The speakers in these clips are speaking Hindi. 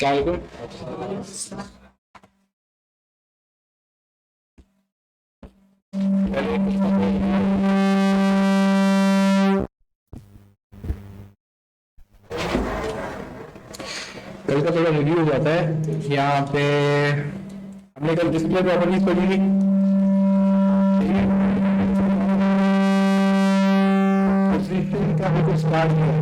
कल का थोड़ा रिव्यू हो जाता है। यहाँ पे हमने कल डिस्प्ले प्रॉपर्टीज पढ़ी थी। पोजीशन का भी कुछ स्टार्ट किया।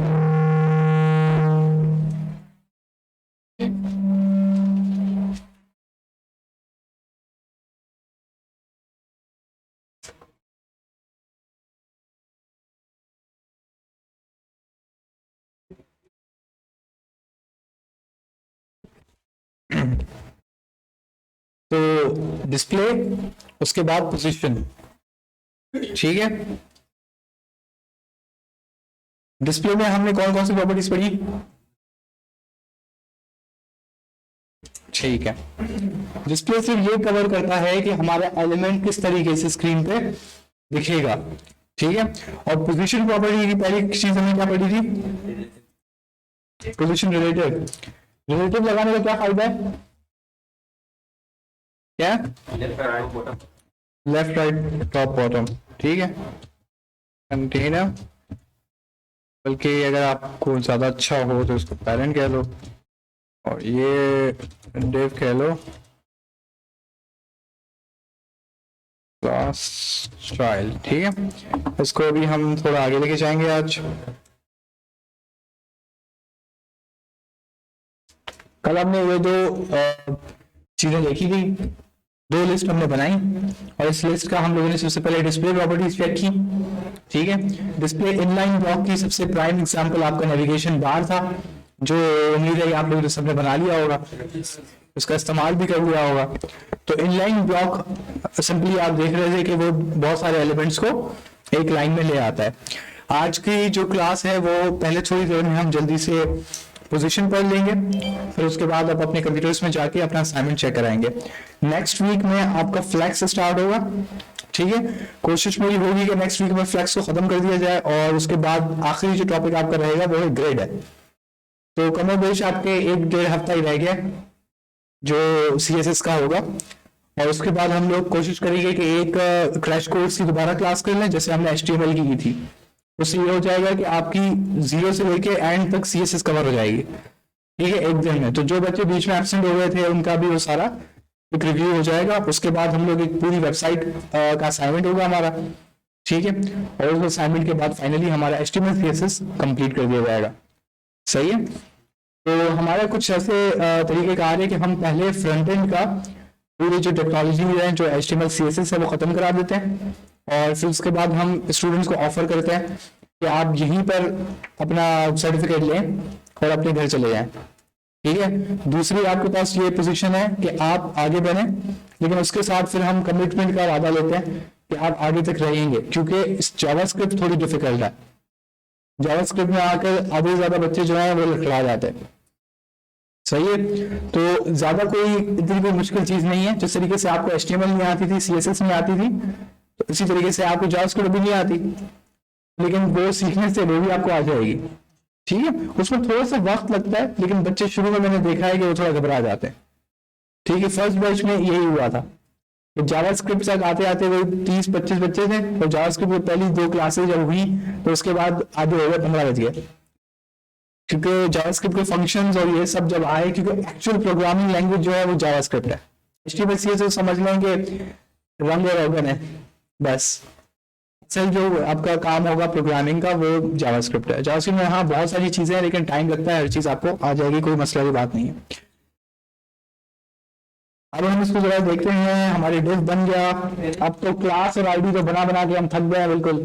तो डिस्प्ले, उसके बाद पोजीशन, ठीक है। डिस्प्ले में हमने कौन कौन सी प्रॉपर्टीज पढ़ी? ठीक है, डिस्प्ले सिर्फ ये कवर करता है कि हमारा एलिमेंट किस तरीके से स्क्रीन पे दिखेगा, ठीक है। और पोजीशन प्रॉपर्टी की पहली चीज हमने क्या पढ़ी थी? Position relative. रिलेटिव लगाने का क्या फायदा है? क्या? लेफ्ट राइट टॉप बॉटम, ठीक है। कंटेनर, बल्कि अगर आपको ज्यादा अच्छा हो तो इसको पेरेंट कह लो और ये डिव कह लो क्लास चाइल्ड, ठीक है। इसको अभी हम थोड़ा आगे लेके जाएंगे आज। कल हमने ये दो चीजें देखी थी, दो लिस्ट हमने बनाई और इस लिस्ट का हम लोगों ने सबसे पहले डिस्प्ले प्रॉपर्टीज चेक की, ठीक है। डिस्प्ले इनलाइन ब्लॉक की सबसे प्राइम एग्जांपल आपका नेविगेशन बार था, जो उम्मीद है आप लोगों ने सबने बना लिया होगा, उसका इस्तेमाल भी कर लिया होगा। तो इनलाइन ब्लॉक सिंपली आप देख रहे थे कि वो बहुत सारे एलिमेंट्स को एक लाइन में ले आता है। आज की जो क्लास है वो पहले थोड़ी देर में हम जल्दी से पोजीशन पढ़ लेंगे, फिर उसके बाद आप अपने कंप्यूटर्स में जाके अपना असाइनमेंट चेक कराएंगे। नेक्स्ट वीक में आपका फ्लैक्स स्टार्ट होगा, ठीक है। कोशिश मेरी होगी कि नेक्स्ट वीक में फ्लैक्स को खत्म कर दिया जाए और उसके बाद आखिरी जो टॉपिक आपका रहेगा वो है ग्रेड है। तो कमोबेश आपके 1-1.5 हफ्ता ही रह गया जो CSS का होगा, और उसके बाद हम लोग कोशिश करेंगे कि एक क्रैश कोर्स की दोबारा क्लास कर लें जैसे हमने HTML की थी। उससे ये हो जाएगा कि आपकी 0 से लेके एंड तक CSS कवर हो जाएगी, ठीक है, एक दिन में। तो जो बच्चे बीच में एब्सेंट हो गए थे उनका भी वो सारा एक रिव्यू हो जाएगा। उसके बाद हम लोग एक पूरी वेबसाइट का असाइनमेंट होगा हमारा, ठीक है। और उस असाइनमेंट के बाद फाइनली हमारा HTML CSS कंप्लीट कर दिया जाएगा, सही है। तो हमारा कुछ ऐसे तरीकेकार है कि हम पहले फ्रंट एंड का पूरी जो टेक्नोलॉजी है, जो HTML CSS है, वो खत्म करा देते हैं और फिर उसके बाद हम स्टूडेंट्स को ऑफर करते हैं कि आप यहीं पर अपना सर्टिफिकेट लें और अपने घर चले जाएं, ठीक है। दूसरी आपके पास ये पोजीशन है कि आप आगे बढ़ें, लेकिन उसके साथ फिर हम कमिटमेंट का वादा लेते हैं कि आप आगे तक रहेंगे, क्योंकि इस जावास्क्रिप्ट थोड़ी डिफिकल्ट है। जावास्क्रिप्ट में आकर आधे ज्यादा बच्चे जो है वो लटका जाते हैं, सही है। तो ज्यादा कोई इतनी कोई मुश्किल चीज नहीं है। जिस तरीके से आपको HTML नहीं आती थी, CSS नहीं आती थी, तो इसी तरीके से आपको जावास्क्रिप्ट भी नहीं आती, लेकिन वो सीखने से वो भी आपको आ जाएगी, ठीक है। उसमें थोड़ा सा वक्त लगता है, लेकिन बच्चे शुरू में मैंने देखा है कि वो थोड़ा घबरा जाते हैं, ठीक है। फर्स्ट बैच में यही हुआ था, तो जावास्क्रिप्ट तक आते आते वो 30-25 बच्चे थे, और जावास्क्रिप्ट की पहली 2 क्लासेज जब हुई तो उसके बाद आधे हो गए, 15 बज गए, क्योंकि जावास्क्रिप्ट के फंक्शंस और ये सब जब आए, क्योंकि एक्चुअल प्रोग्रामिंग लैंग्वेज जो है वो जावास्क्रिप्ट है। HTML CSS समझ लेंगे रंग और रोगन है बस। असल जो आपका काम होगा प्रोग्रामिंग का वो जावास्क्रिप्ट है। जावास्क्रिप्ट में हाँ बहुत सारी चीजें हैं, लेकिन टाइम लगता है, हर चीज आपको आ जाएगी, कोई मसला की बात नहीं है। अब हम इसको जरा देखते हैं। हमारी डिफ बन गया। अब तो क्लास और आईडी तो बना बना के हम थक गए बिल्कुल।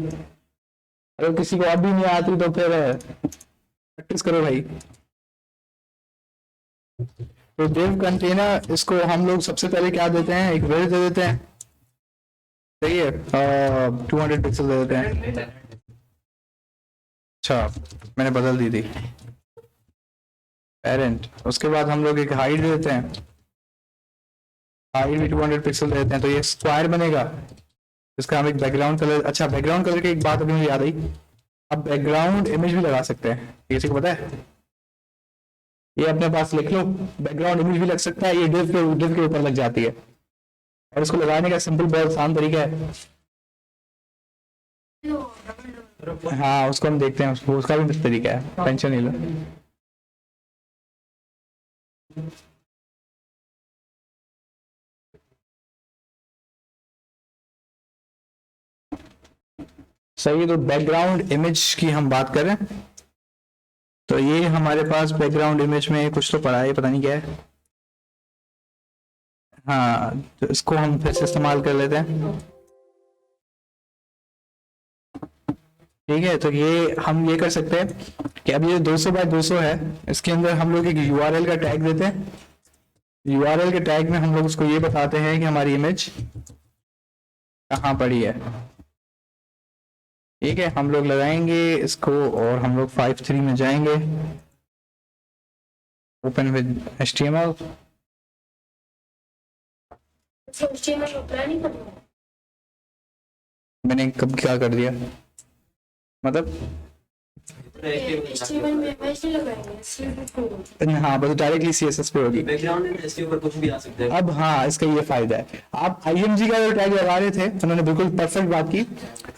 अगर किसी को अब भी नहीं आती तो फिर प्रैक्टिस करो भाई। तो डिव कंटेनर, इसको हम लोग सबसे पहले क्या देते हैं, एक विड्थ दे देते हैं, सही है, 200 पिक्सल दे देते हैं। अच्छा, मैंने बदल दी थी पेरेंट। उसके बाद हम लोग एक हाइट देते हैं, हाइट भी 200 पिक्सल देते हैं, तो ये स्क्वायर बनेगा। इसका हम एक बैकग्राउंड कलर, अच्छा बैकग्राउंड कलर की एक बात अभी मुझे याद आई, अब बैकग्राउंड इमेज भी लगा सकते हैं, किसी को पता है? ये अपने पास लिख लो, बैकग्राउंड इमेज भी लग सकता है, ये div के ऊपर लग जाती है। और इसको लगाने का सिंपल बहुत आसान तरीका है। हाँ उसको हम देखते हैं, उसका भी तरीका है, टेंशन नहीं लो। सही है, तो बैकग्राउंड इमेज की हम बात करें तो ये हमारे पास बैकग्राउंड इमेज में कुछ तो पड़ा है, पता नहीं क्या है। हाँ तो इसको हम फिर से इस्तेमाल कर लेते हैं। ठीक है, तो ये हम ये कर सकते हैं कि अब ये 200 बाय 200 है, इसके अंदर हम लोग एक URL का टैग देते हैं। URL के टैग में हम लोग उसको ये बताते हैं कि हमारी इमेज कहाँ पड़ी है। ठीक है, हम लोग लगाएंगे इसको और हम लोग 5.3 में जाएंगे, ओपन विद HTML। मैंने कब क्या कर दिया, मतलब हाँ बस डायरेक्टली CSS पे होगी, बैकग्राउंड में SEO पर कुछ भी आ सकता है। अब हाँ इसका ये फायदा है, आप IMG का जो टैग लगा रहे थे उन्होंने बिल्कुल परफेक्ट बात की,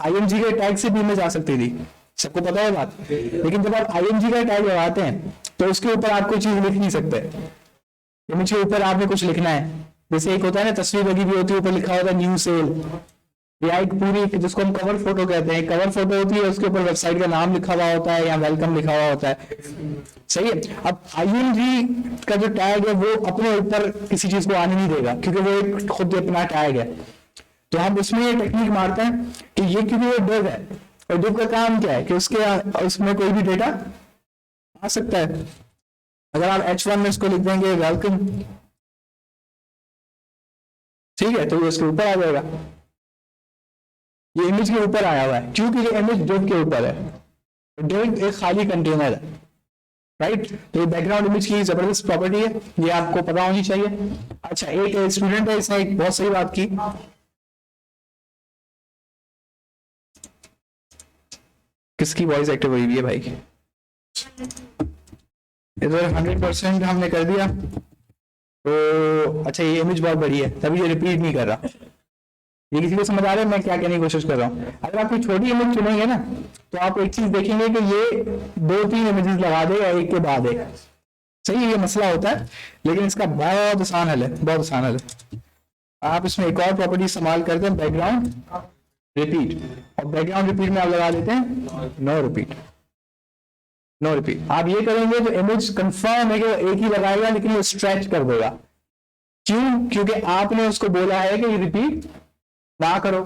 IMG के टैग से भी इमेज आ सकती थी, सबको पता है बात। लेकिन जब आप IMG का टैग लगाते हैं तो उसके ऊपर आप कोई चीज लिख नहीं सकते, इमेज के ऊपर आपने कुछ लिखना है। जैसे एक होता है ना, तस्वीर लगी हुई होती है, ऊपर लिखा होता है न्यू सेल, या एक पूरी जिसको हम कवर फोटो कहते हैं, कवर फोटो होती है, उसके ऊपर वेबसाइट का नाम लिखा हुआ होता है या वेलकम लिखा हुआ होता है। सही है, अब IMG का जो टैग है वो अपने ऊपर किसी चीज को आने नहीं देगा, क्योंकि वो एक खुद अपना टैग है। तो हम उसमें ये टेक्निक मारते हैं कि ये क्योंकि वो डिव है, और डिव का काम क्या है कि उसमें कोई भी डेटा आ सकता है। अगर आप H1 में इसको लिख देंगे वेलकम, ठीक है, तो ये उसके ऊपर आ जाएगा, ये इमेज के ऊपर आया हुआ है, क्योंकि ये इमेज डिव के ऊपर है। डिव एक खाली कंटेनर है, राइट। तो ये बैकग्राउंड इमेज की जबरदस्त प्रॉपर्टी है, ये आपको पता होनी चाहिए। अच्छा, एक स्टूडेंट है, इसने एक बहुत सही बात की, किसकी वॉइस एक्टिव हुई है भाई, इधर 100% हमने कर दिया तो अच्छा ये इमेज बहुत बड़ी है, तभी ये रिपीट नहीं कर रहा। ये किसी को समझ आ रहा है मैं क्या कहने की कोशिश कर रहा हूँ। अगर आप कोई छोटी इमेज चुनेंगे ना तो आप एक चीज देखेंगे कि ये 2-3 इमेजेस लगा देगा एक के बाद एक। सही है, ये मसला होता है, लेकिन इसका बहुत आसान हल है, बहुत आसान हल है। आप इसमें एक और प्रॉपर्टी इस्तेमाल करते हैं, बैकग्राउंड रिपीट, और बैकग्राउंड रिपीट में आप लगा देते हैं नो रिपीट, नो रिपीट। आप ये करेंगे तो इमेज कंफर्म है कि वो एक ही लगाएगा, लेकिन वो स्ट्रेच कर देगा। क्यों? क्योंकि आपने उसको बोला है कि रिपीट ना करो।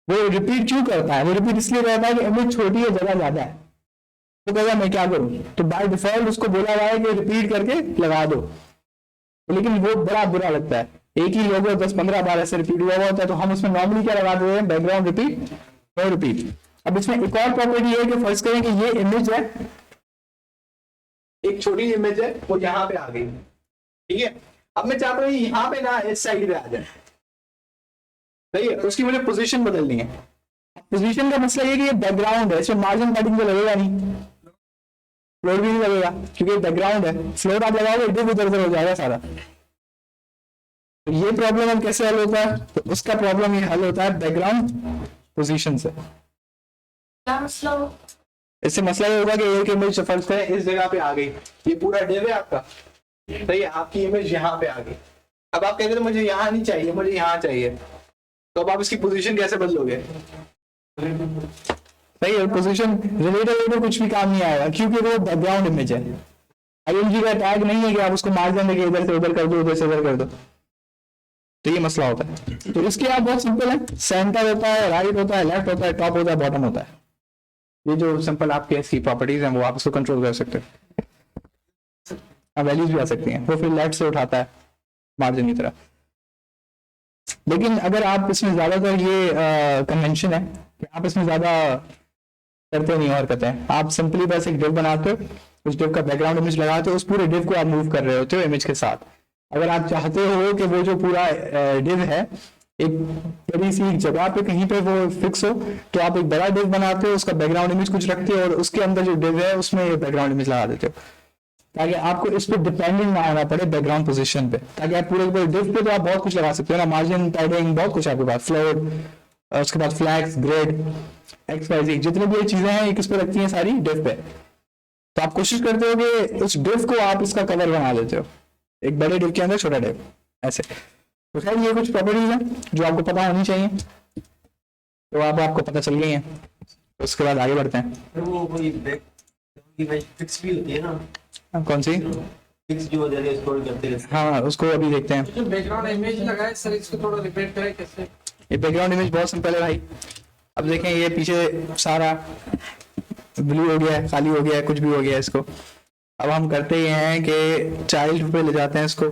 वो रिपीट क्यों करता है? वो रिपीट इसलिए करता है कि इमेज छोटी है, जगह ज्यादा है, तो कहेगा मैं क्या करूं, तो बाय डिफॉल्ट उसको बोला हुआ है कि रिपीट करके लगा दो। लेकिन वो बड़ा बुरा लगता है, एक ही लोगो 10-15 बार ऐसे रिपीट हुआ होता है, तो हम उसमें नॉर्मली क्या लगा देते हैं, बैकग्राउंड रिपीट, नो रिपीट। अब इसमें एक और प्रॉपर्टी है कि फर्ज करें कि ये इमेज है, एक छोटी इमेज है, वो यहाँ पे आ गई, ठीक है। अब मैं चाहता हूँ यहाँ पे ना इस साइड पे आ जाए, सही है, उसकी मुझे पोजीशन बदलनी है। पोजीशन का मसला ये कि ये बैकग्राउंड है, इसमें मार्जिन कटिंग तो लगेगा नहीं, फ्लोर भी नहीं लगेगा, क्योंकि बैकग्राउंड है। फ्लोर आप लगाओगे इधर उधर हो जाएगा सारा। तो ये प्रॉब्लम अब कैसे हल होता है? तो उसका प्रॉब्लम ये हल होता है बैकग्राउंड पोजीशन से। इससे मसला ये होगा कि एक इमेज फर्ज करें इस जगह पे आ गई, ये पूरा डिव है आपका, सही है, आपकी इमेज यहाँ पे आ गई। अब आप कहते हैं मुझे यहाँ नहीं चाहिए, मुझे यहाँ चाहिए, तो अब आप इसकी पोजीशन कैसे बदलोगे? सही है, पोजीशन रिलेटेड कुछ भी काम नहीं आएगा, क्योंकि वो बैकग्राउंड इमेज है। IMG का टैग नहीं है कि आप उसको मार्क देंगे इधर से उधर कर दो, उधर से उधर कर दो, तो ये मसला होता है। तो इसके आप बहुत सिंपल है, सेंटर होता है, राइट होता है, लेफ्ट होता है, टॉप होता है, बॉटम होता है। ये जो सिंपल आपके ऐसी प्रॉपर्टीज हैं वो आप उसको कंट्रोल कर सकते हैं। वैल्यूज भी आ सकती हैं, वो फिर लेफ्ट से उठाता है मार्जिन की तरह। लेकिन अगर आप इसमें ज्यादातर ये कन्वेंशन है कि आप इसमें ज्यादा करते नहीं और करते हैं, आप सिंपली बस एक डिव बनाते हो, उस डिव का बैकग्राउंड इमेज लगाते हो, उस पूरे डिव को आप मूव कर रहे होते हो इमेज के साथ। अगर आप चाहते हो कि वो जो पूरा डिव है एक बड़ी सी जगह पे कहीं पे वो फिक्स हो, तो आप एक बड़ा डिव बनाते हो, उसका बैकग्राउंड इमेज कुछ रखते हो, और उसके अंदर जो डिव है उसमें बैकग्राउंड इमेज लगा देते हो। ताकि आपको इस पर डिपेंडेंट ना होना पड़े बैकग्राउंड पोजीशन पे, ताकि आप पूरे पूरे डिफ पे तो आप बहुत कुछ लगा सकते हो ना, मार्जिन, पैडिंग, बहुत कुछ आपके पास, फ्लोर, उसके बाद फ्लैग्स, ग्रेड, एक्स वाई जी, जितनी भी ये चीजें हैं ये किस पे लगती हैं, सारी डिफ पे। तो आप कोशिश करते हो कि उस डिफ को आप इसका कलर बना देते हो, एक बड़े डिफ के अंदर छोटा डिफ, ऐसे। तो खैर ये कुछ प्रॉपर्टीज हैं जो आपको पता होनी चाहिए, तो अब आपको पता चल गई हैं, तो उसके बाद आगे बढ़ते हैं। वो कोई बैक की भाई फिक्स भी होती है ना, कौन सी? फिक्स जो होती है स्क्रॉल करते रहते हाँ, उसको अभी देखते हैं। जो बैकग्राउंड इमेज लगा है सर, इसको थोड़ा रिपीट करें कैसे? ये बैकग्राउंड इमेज बहुत सिंपल है भाई। अब देखें ये पीछे सारा ब्लू हो गया है, खाली हो गया है, कुछ भी हो गया है इसको। अब हम करते ये हैं कि चाइल्ड पे ले जाते हैं इसको,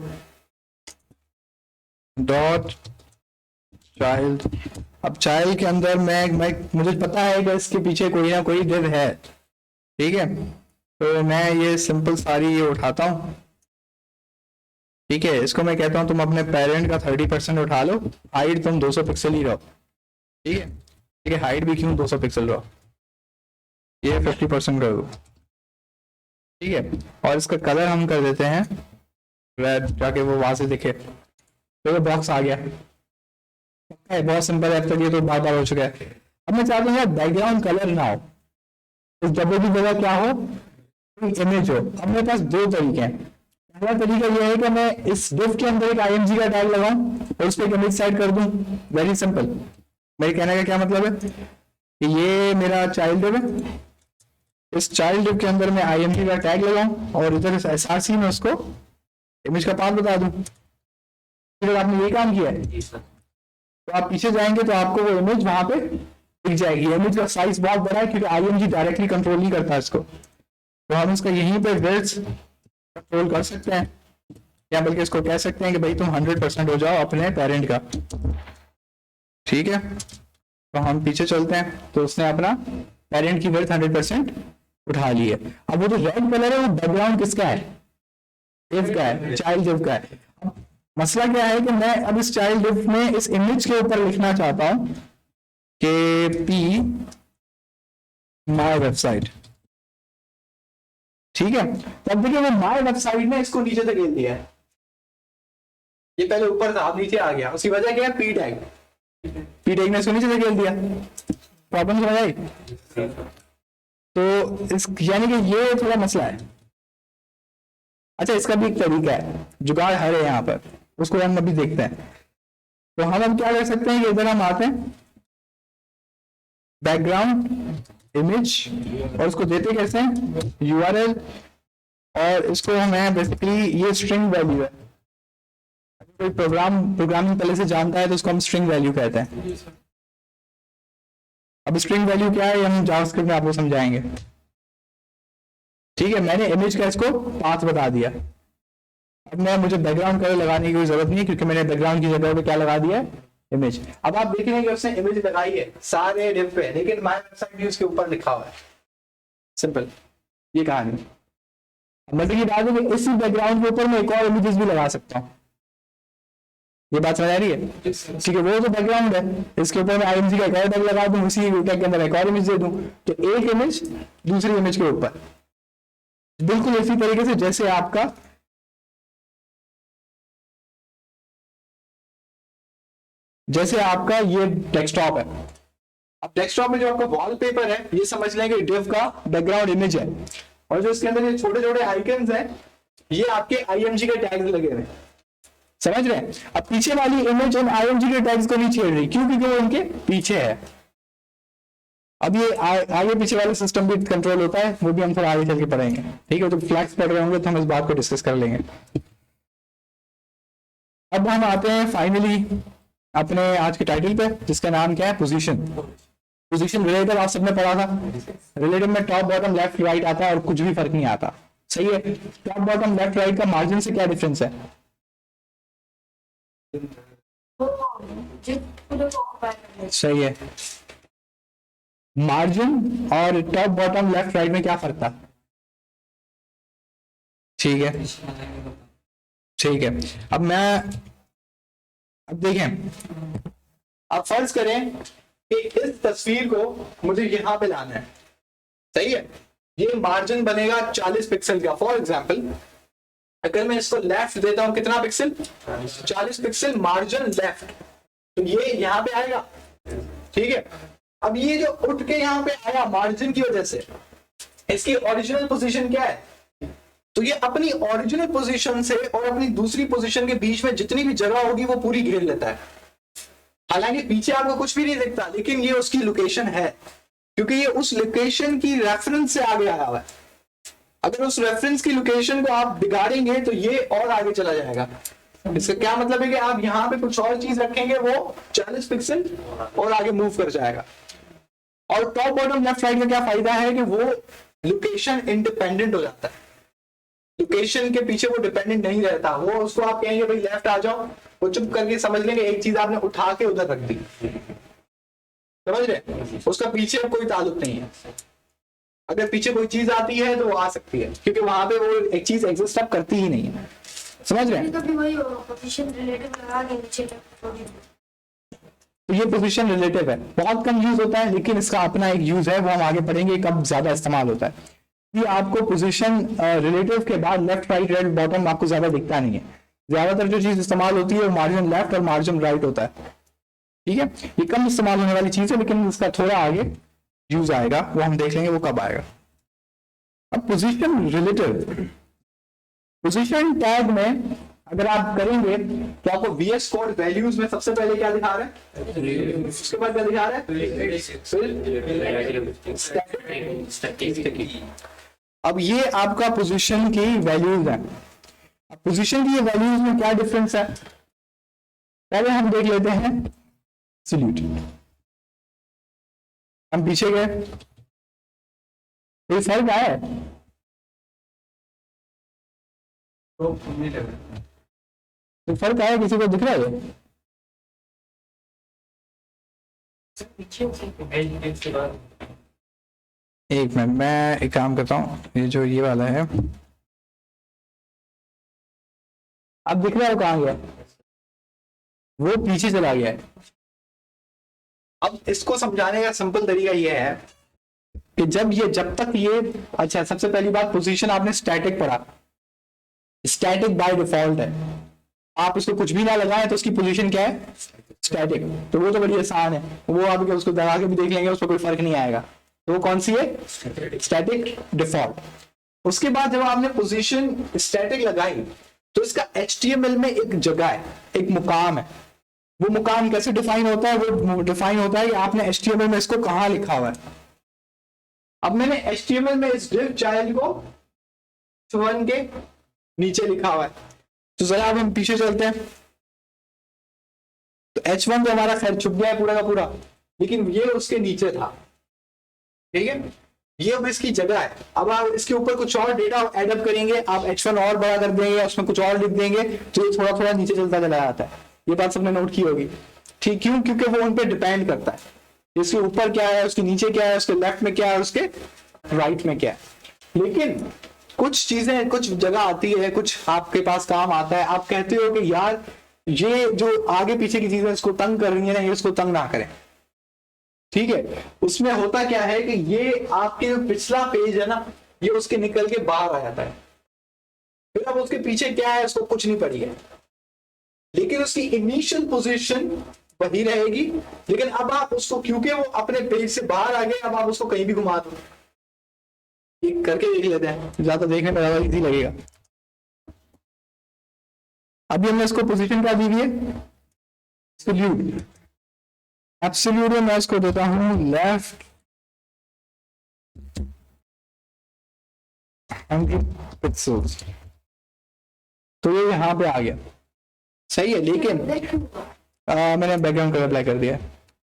डॉट चाइल्ड। अब चाइल्ड के अंदर मैं मुझे पता है कि इसके पीछे कोई ना कोई डिव है, ठीक है, तो मैं ये सिंपल सारी ये उठाता हूँ, ठीक है। इसको मैं कहता हूँ तुम अपने पेरेंट का 30% उठा लो, हाइट तुम 200 पिक्सल ही रहो, ठीक है, ठीक है, हाइट भी क्यों 200 पिक्सल रहो, ये 50% कर दो, ठीक है। और इसका कलर हम कर देते हैं रेड, ताकि वो वहां से दिखे। तो ये बॉक्स आ गया है, बहुत सिंपल है, अब तक ये तो बार बार हो चुका है। अब मैं चाहता हूँ बैकग्राउंड कलर ना हो, इस डब्बे की जगह क्या हो, इमेज हो। अब मेरे पास दो तरीके हैं। पहला तरीका यह है कि मैं इस डिफ के अंदर एक IMG का टैग लगाऊं और उस पर एक इमेज सेट कर दूं, वेरी सिंपल। मेरे कहने का क्या मतलब है कि ये मेरा चाइल्ड डिव है, इस चाइल्ड डिव के अंदर मैं IMG का टैग लगाऊं और इधर SRC में उसको इमेज का पाथ बता दूं। फिर आपने ये काम किया है, तो आप पीछे जाएंगे तो आपको वो इमेज वहां पे दिख जाएगी। इमेज का साइज बहुत बड़ा है क्योंकि IMG डायरेक्टली कंट्रोल नहीं करता इसको, तो हम इसका यहीं पे विड्थ कंट्रोल कर सकते हैं, या बल्कि इसको कह सकते हैं कि भाई तुम 100% हो जाओ अपने पेरेंट का, ठीक है। तो हम पीछे चलते हैं, तो उसने अपना पेरेंट की विड्थ 100% उठा ली है। अब वो जो रेड कलर है वो बैकग्राउंड किसका है, डिव का है, चाइल्ड डिव का है। मसला क्या है कि मैं अब इस चाइल्ड डिव में इस इमेज के ऊपर लिखना चाहता हूं कि पी माय वेबसाइट, ठीक है। तो अब देखिए वो माय वेबसाइट ने इसको नीचे धकेल दिया है, ये पहले ऊपर था अब नीचे आ गया, उसकी वजह क्या है, पी टैग ने इसको नीचे धकेल दिया। प्रॉब्लम समझ आई? तो इस यानी कि ये थोड़ा मसला है। अच्छा, इसका भी एक तरीका है, जुगाड़ हर है यहाँ पर, उसको हम अभी देखते हैं। तो हम अब क्या कर सकते हैं कि इधर हम आते हैं बैकग्राउंड इमेज और उसको देते कैसे हैं, URL, और इसको हमें बेसिकली ये स्ट्रिंग वैल्यू है। कोई प्रोग्रामिंग पहले से जानता है तो उसको हम स्ट्रिंग वैल्यू कहते हैं। अब स्ट्रिंग वैल्यू क्या है हम जावास्क्रिप्ट में आपको समझाएंगे, ठीक है। मैंने इमेज का इसको पाथ बता दिया। अब मुझे बैकग्राउंड कलर लगाने की कोई जरूरत नहीं है क्योंकि मैंने बैकग्राउंड की जगह पे क्या लगा दिया है, इमेज। अब आप देखेंगे कि उसने इमेज लगाई है सारे डिव पे, लेकिन माय वेबसाइट भी उसके ऊपर लिखा हुआ है, सिंपल, ये कहानी। मतलब ये बात है कि इसी बैकग्राउंड के ऊपर मैं एक और इमेजेस भी लगा सकता हूँ, ये बात समझ आ रही है? ठीक है, वो तो बैकग्राउंड है, इसके ऊपर मैं IMG का एक और टैग लगा दूं, उसी टैग के अंदर एक और इमेज दे दूं, तो एक इमेज दूसरी इमेज के ऊपर, बिल्कुल इसी तरीके से जैसे आपका ये डेस्कटॉप है। अब डेस्कटॉप में जो आपका वॉलपेपर है ये समझ लें कि डिव का बैकग्राउंड इमेज है, और जो इसके अंदर ये छोटे छोटे आइकन्स हैं ये आपके IMG के टैग्स लगे हुए हैं, समझ रहे हैं? अब पीछे वाली इमेज इन IMG के टैग्स को नहीं छेड़ रही, क्यों? क्योंकि वो इनके पीछे है। अब ये आगे पीछे वाला सिस्टम भी कंट्रोल होता है, वो भी हम थोड़ा आगे चल के पढ़ेंगे, ठीक है। तो फ्लैग्स पढ़ रहे होंगे तो हम इस बात को डिस्कस कर लेंगे। अब हम आते हैं फाइनली अपने आज के टाइटल पे, जिसका नाम क्या है, पोजीशन। पोजीशन रिलेटिव आप सबने पढ़ा था, रिलेटिव में टॉप बॉटम लेफ्ट राइट आता है और कुछ भी फर्क नहीं आता, सही है। टॉप बॉटम लेफ्ट राइट का मार्जिन से क्या डिफरेंस है? सही है, मार्जिन और टॉप बॉटम लेफ्ट राइट में क्या फर्क था? ठीक है, ठीक है। अब देखें, अब फर्ज करें कि इस तस्वीर को मुझे यहां पे लाना है, सही है। ये मार्जिन बनेगा 40 पिक्सल का। फॉर एग्जाम्पल अगर मैं इसको लेफ्ट देता हूं कितना पिक्सल, 40 पिक्सल मार्जिन लेफ्ट, तो ये यहां पे आएगा, ठीक है। अब ये जो उठ के यहां पे आया मार्जिन की वजह से, इसकी ओरिजिनल पोजीशन क्या है, तो ये अपनी ओरिजिनल पोजीशन से और अपनी दूसरी पोजीशन के बीच में जितनी भी जगह होगी वो पूरी घेर लेता है। हालांकि पीछे आपको कुछ भी नहीं दिखता, लेकिन ये उसकी लोकेशन है, क्योंकि ये उस लोकेशन की रेफरेंस से आगे आया हुआ है। अगर उस रेफरेंस की लोकेशन को आप बिगाड़ेंगे तो ये और आगे चला जाएगा। इसका क्या मतलब है कि आप यहां पे कुछ और चीज रखेंगे, वो 40 पिक्सल और आगे मूव कर जाएगा। और टॉप बॉटम लेफ्ट राइट का क्या फायदा है कि वो लोकेशन इंडिपेंडेंट हो जाता है, लोकेशन के पीछे वो डिपेंडेंट नहीं रहता। वो उसको आप कहेंगे भाई लेफ्ट आ जाओ, वो चुप करके समझ लेंगे एक चीज आपने उठा के उधर रख दी, समझ रहे, उसका पीछे कोई ताल्लुक नहीं है। अगर पीछे कोई चीज आती है तो वो आ सकती है, क्योंकि वहां पे वो एक चीज एग्जिस्ट अब करती ही नहीं है, समझ रहे हैं। तो ये पोजीशन रिलेटिव है, बहुत कम यूज होता है, लेकिन इसका अपना एक यूज है, वो हम आगे पढ़ेंगे कब ज्यादा इस्तेमाल होता है। कि आपको पोजीशन रिलेटिव के बाद लेफ्ट राइट रेड बॉटम आपको ज्यादा दिखता नहीं है। ज्यादातर जो चीज इस्तेमाल होती है वो मार्जिन लेफ्ट और मार्जिन राइट होता है, ठीक है। ये कम इस्तेमाल होने वाली चीज है, लेकिन इसका थोड़ा आगे यूज आएगा, वो हम देख लेंगे वो कब आएगा। अब पोजीशन रिलेटिव, पोजीशन टैग में अगर आप करेंगे तो आपको VS कोड वैल्यूज में सबसे पहले क्या दिखा रहा है, उसके बाद क्या दिखा रहा है। अब ये आपका पोजीशन की वैल्यूज है। अब पोजीशन की ये वैल्यूज में क्या डिफरेंस है, पहले हम देख लेते हैं एब्सोल्यूट। हम पीछे गए, कोई फर्क आया है, तो फर्क आया, किसी को दिख रहा है? एक मिनट, मैं एक काम करता हूँ, ये जो ये वाला है, अब दिख रहा है कहाँ गया, वो पीछे चला गया है। अब इसको समझाने का सिंपल तरीका ये है कि जब तक ये, अच्छा सबसे पहली बात, पोजीशन आपने स्टैटिक पढ़ा, स्टैटिक बाय डिफॉल्ट है, आप इसको कुछ भी ना लगाएं तो उसकी पोजीशन क्या है, स्टैटिक। तो वो तो बड़ी आसान है, वो आप उसको दबा के भी देख लेंगे, उसको कोई फर्क नहीं आएगा। तो वो कौन सी है, स्टैटिक डिफॉल्ट। उसके बाद जब आपने पोजीशन स्टैटिक लगाई तो इसका HTML में एक जगह है, एक मुकाम है। वो मुकाम कैसे डिफाइन होता है, वो डिफाइन होता है कि आपने HTML में इसको कहां लिखा हुआ है। अब मैंने HTML में इस div child को h1 के नीचे लिखा हुआ है, तो जरा अब हम पीछे चलते हैं। तो H1 तो हमारा खैर छुप गया है पूरा का पूरा, लेकिन ये उसके नीचे था, ठीक है। ये अब इसकी जगह है। अब आप इसके ऊपर कुछ और डेटा ऐड अप करेंगे, आप H1 और बड़ा कर देंगे, उसमें कुछ और लिख देंगे, तो ये थोड़ा थोड़ा नीचे चलता चला जाता है। ये बात सबने नोट की होगी, ठीक, क्यों, क्योंकि वो उन पे डिपेंड करता है, इसके ऊपर क्या है, उसके नीचे क्या है, उसके लेफ्ट में क्या है, उसके राइट में क्या है। लेकिन कुछ चीजें कुछ जगह आती है, कुछ आपके पास काम आता है, आप कहते हो कि यार ये जो आगे पीछे की चीजें इसको तंग कर रही है ना, ये इसको तंग ना करें, ठीक है। उसमें होता क्या है कि ये आपके जो पिछला पेज है ना, ये उसके निकल के बाहर आ जाता है, फिर अब उसके पीछे क्या है उसको कुछ नहीं पड़ी है, लेकिन उसकी इनिशियल पोजीशन वही रहेगी। लेकिन अब आप उसको, क्योंकि वो अपने पेज से बाहर आ गए, अब आप उसको कहीं भी घुमा दो। ये करके देख लेते हैं, ज्यादा देखने में ज्यादा इजी लगेगा। अभी हमने इसको पोजीशन क्या दी हुई है, एब्सोल्यूट। एब्सोल्यूट में मैं इसको देता हूं लेफ्ट 100 पिक्सल्स, तो ये यहां पे आ गया, सही है। लेकिन मैंने बैकग्राउंड कलर अप्लाई कर दिया है,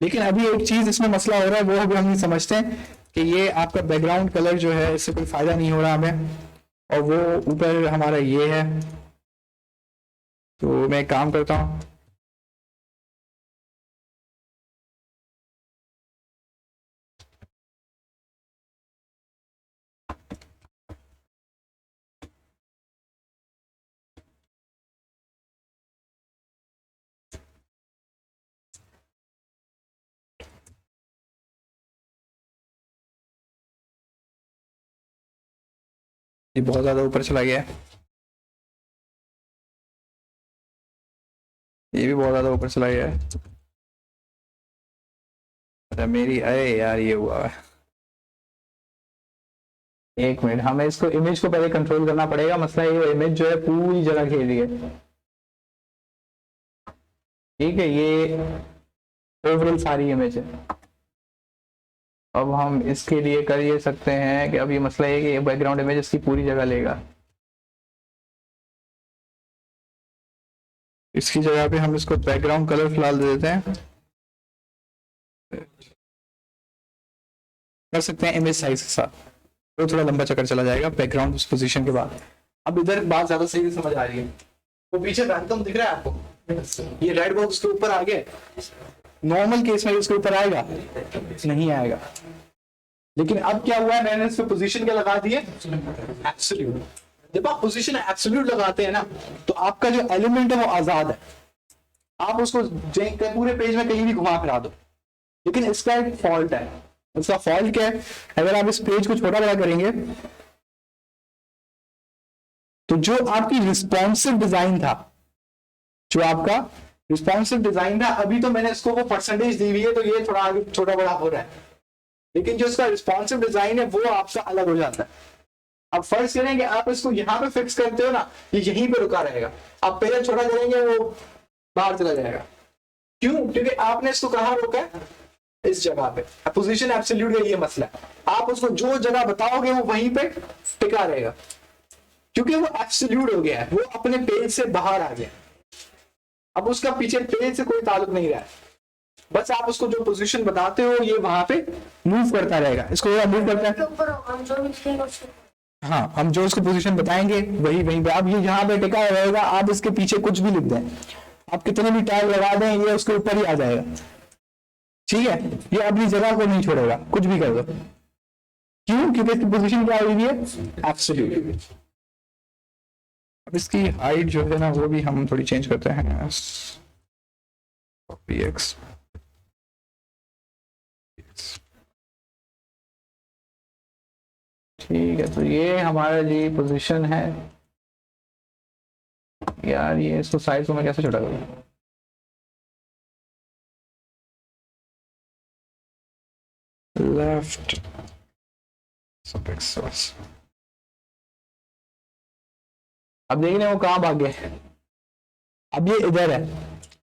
लेकिन अभी एक चीज इसमें मसला हो रहा है, वो अभी हम नहीं समझते हैं कि ये आपका बैकग्राउंड कलर जो है इससे कोई फायदा नहीं हो रहा हमें, और वो ऊपर हमारा ये है। तो मैं एक काम करता हूँ, ये बहुत ज्यादा ऊपर चला गया है, ये भी बहुत ज्यादा ऊपर चला गया है। अरे मेरी, अरे यार ये हुआ है। एक मिनट, हमें इसको इमेज को पहले कंट्रोल करना पड़ेगा। मसला ये इमेज जो है पूरी जगह घेर रही है, ठीक है, ये ओवरऑल सारी इमेज है। अब हम इसके लिए कर ये सकते हैं कि अब ये मसला है कि बैकग्राउंड इमेज इसकी पूरी जगह लेगा। इसकी जगह पे हम इसको बैकग्राउंड कलर फिलहाल दे देते हैं। कर सकते हैं इमेज साइज के साथ, तो थोड़ा लंबा चक्कर चला जाएगा बैकग्राउंड उस पोजीशन के बाद। अब इधर बात ज्यादा सही से समझ आ रही है। वो पीछे वेलकम दिख रहा है आपको, ये रेड बॉक्स के ऊपर आ गया। नॉर्मल केस में इसके ऊपर आएगा नहीं आएगा, लेकिन अब क्या हुआ है, मैंने इस पे पोजीशन क्या लगा दी है, एब्सोल्यूट। जब आप पोजीशन एब्सोल्यूट लगाते हैं ना, तो आपका जो एलिमेंट है वो आजाद है, आप उसको पूरे पेज में कहीं भी घुमा फिरा दो। लेकिन इसका एक फॉल्ट है। इसका फॉल्ट क्या है, अगर आप इस पेज को छोटा बड़ा करेंगे तो जो आपकी रिस्पॉन्सिव डिजाइन था, जो आपका रिस्पॉन्सिव डिजाइन था, अभी तो मैंने इसको वो परसेंटेज दी हुई है तो ये थोड़ा आगे छोटा बड़ा हो रहा है, लेकिन जो इसका रिस्पॉन्सिव डिजाइन है वो आपका अलग हो जाता है। अब फर्ज करें कि आप इसको यहाँ पे फिक्स करते हो ना, ये यहीं पे रुका रहेगा। आप पहले छोटा करेंगे वो बाहर चला जाएगा। क्यों? क्योंकि आपने इसको कहाँ रोका है, इस जगह पे। पोजीशन एब्सोल्यूट का ये मसला है, आप उसको जो जगह बताओगे वो वहीं पे टिका रहेगा, क्योंकि वो एब्सोल्यूट हो गया है, वो अपने पेज से बाहर आ गया। अब उसका पीछे पेज से कोई ताल्लुक नहीं रहा है, बस आप उसको जो पोजीशन बताते हो ये वहां पे मूव करता रहेगा। इसको मूव करता है, हाँ, हम जो उसको पोजीशन बताएंगे वही वहीं पे। अब ये यहाँ पे टिका रहेगा, आप इसके पीछे कुछ भी लिख दें, आप कितने भी टैग लगा दें, ये उसके ऊपर ही आ जाएगा, ठीक है। ये अपनी जगह को नहीं छोड़ेगा, कुछ भी कर दो। क्यों? क्योंकि इसकी पोजीशन क्या हुई है, एब्सोल्यूट। अब इसकी हाइट जो है ना वो भी हम थोड़ी चेंज करते हैं, px ठीक है। तो ये हमारा जी पोजीशन है यार। ये इसको साइज को मैं कैसे छोटा करूँ, लेफ्ट सब एक्सेस। अब देख रहे हो कहाँ भाग गए, अब ये इधर है,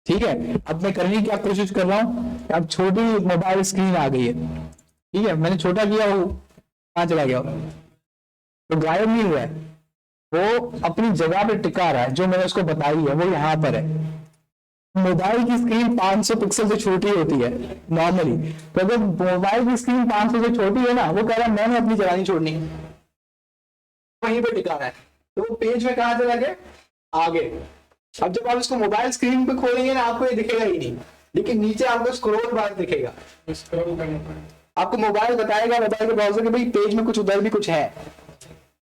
ठीक है। अब मैं करने की क्या कोशिश कर रहा हूँ, अब छोटी मोबाइल स्क्रीन आ गई है, ठीक है। मैंने छोटा किया, वो कहाँ चला गया, तो गायब नहीं हुआ है, वो अपनी जगह पे टिका रहा है। जो मैंने उसको बताई है वो यहाँ पर है। मोबाइल की स्क्रीन 500 पिक्सल से छोटी होती है नॉर्मली, तो अगर मोबाइल की स्क्रीन 500 से छोटी है ना, वो कह रहा है मैंने अपनी जगह नहीं छोड़नी, वहीं पे टिका रहा है। तो वो पेज में कहाँ चला गया, आगे। अब जब आप इसको मोबाइल स्क्रीन पे खोलेंगे ना, आपको ये दिखेगा ही नहीं, लेकिन नीचे आपको स्क्रॉल बार दिखेगा। आपको मोबाइल बताएगा ब्राउजर कि भाई पेज में कुछ उधर भी कुछ है,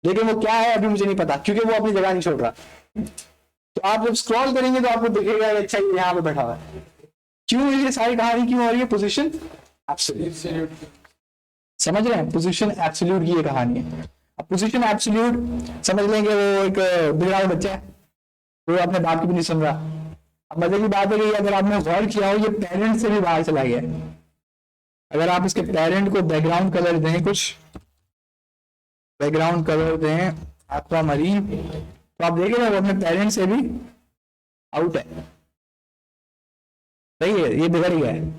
लेकिन वो क्या है अभी मुझे नहीं पता, क्योंकि वो अपनी जगह नहीं छोड़ रहा। तो आप जब स्क्रॉल करेंगे तो आपको दिखेगा अच्छा ये यहाँ पे बैठा हुआ है। क्यों ये सारी कहानी क्यों हो रही है, पोजीशन एब्सोल्यूट। समझ रहे हैं, पोजीशन एब्सोल्यूट की ये कहानी है। अब पोजीशन एब्सोल्यूट समझ लेंगे, वो एक बिगड़ा हुआ बच्चा है, वो अपने बाप की भी नहीं सुन रहा। अब मजे की बात है कि अगर आपने गौर किया हो, ये पेरेंट से भी बाहर चला गया। अगर आप इसके पेरेंट को बैकग्राउंड कलर दें, कुछ बैकग्राउंड कलर दें आपका मरीन, तो आप देखेंगे वो अपने पेरेंट से भी आउट है, सही है, ये बिगड़ गया है।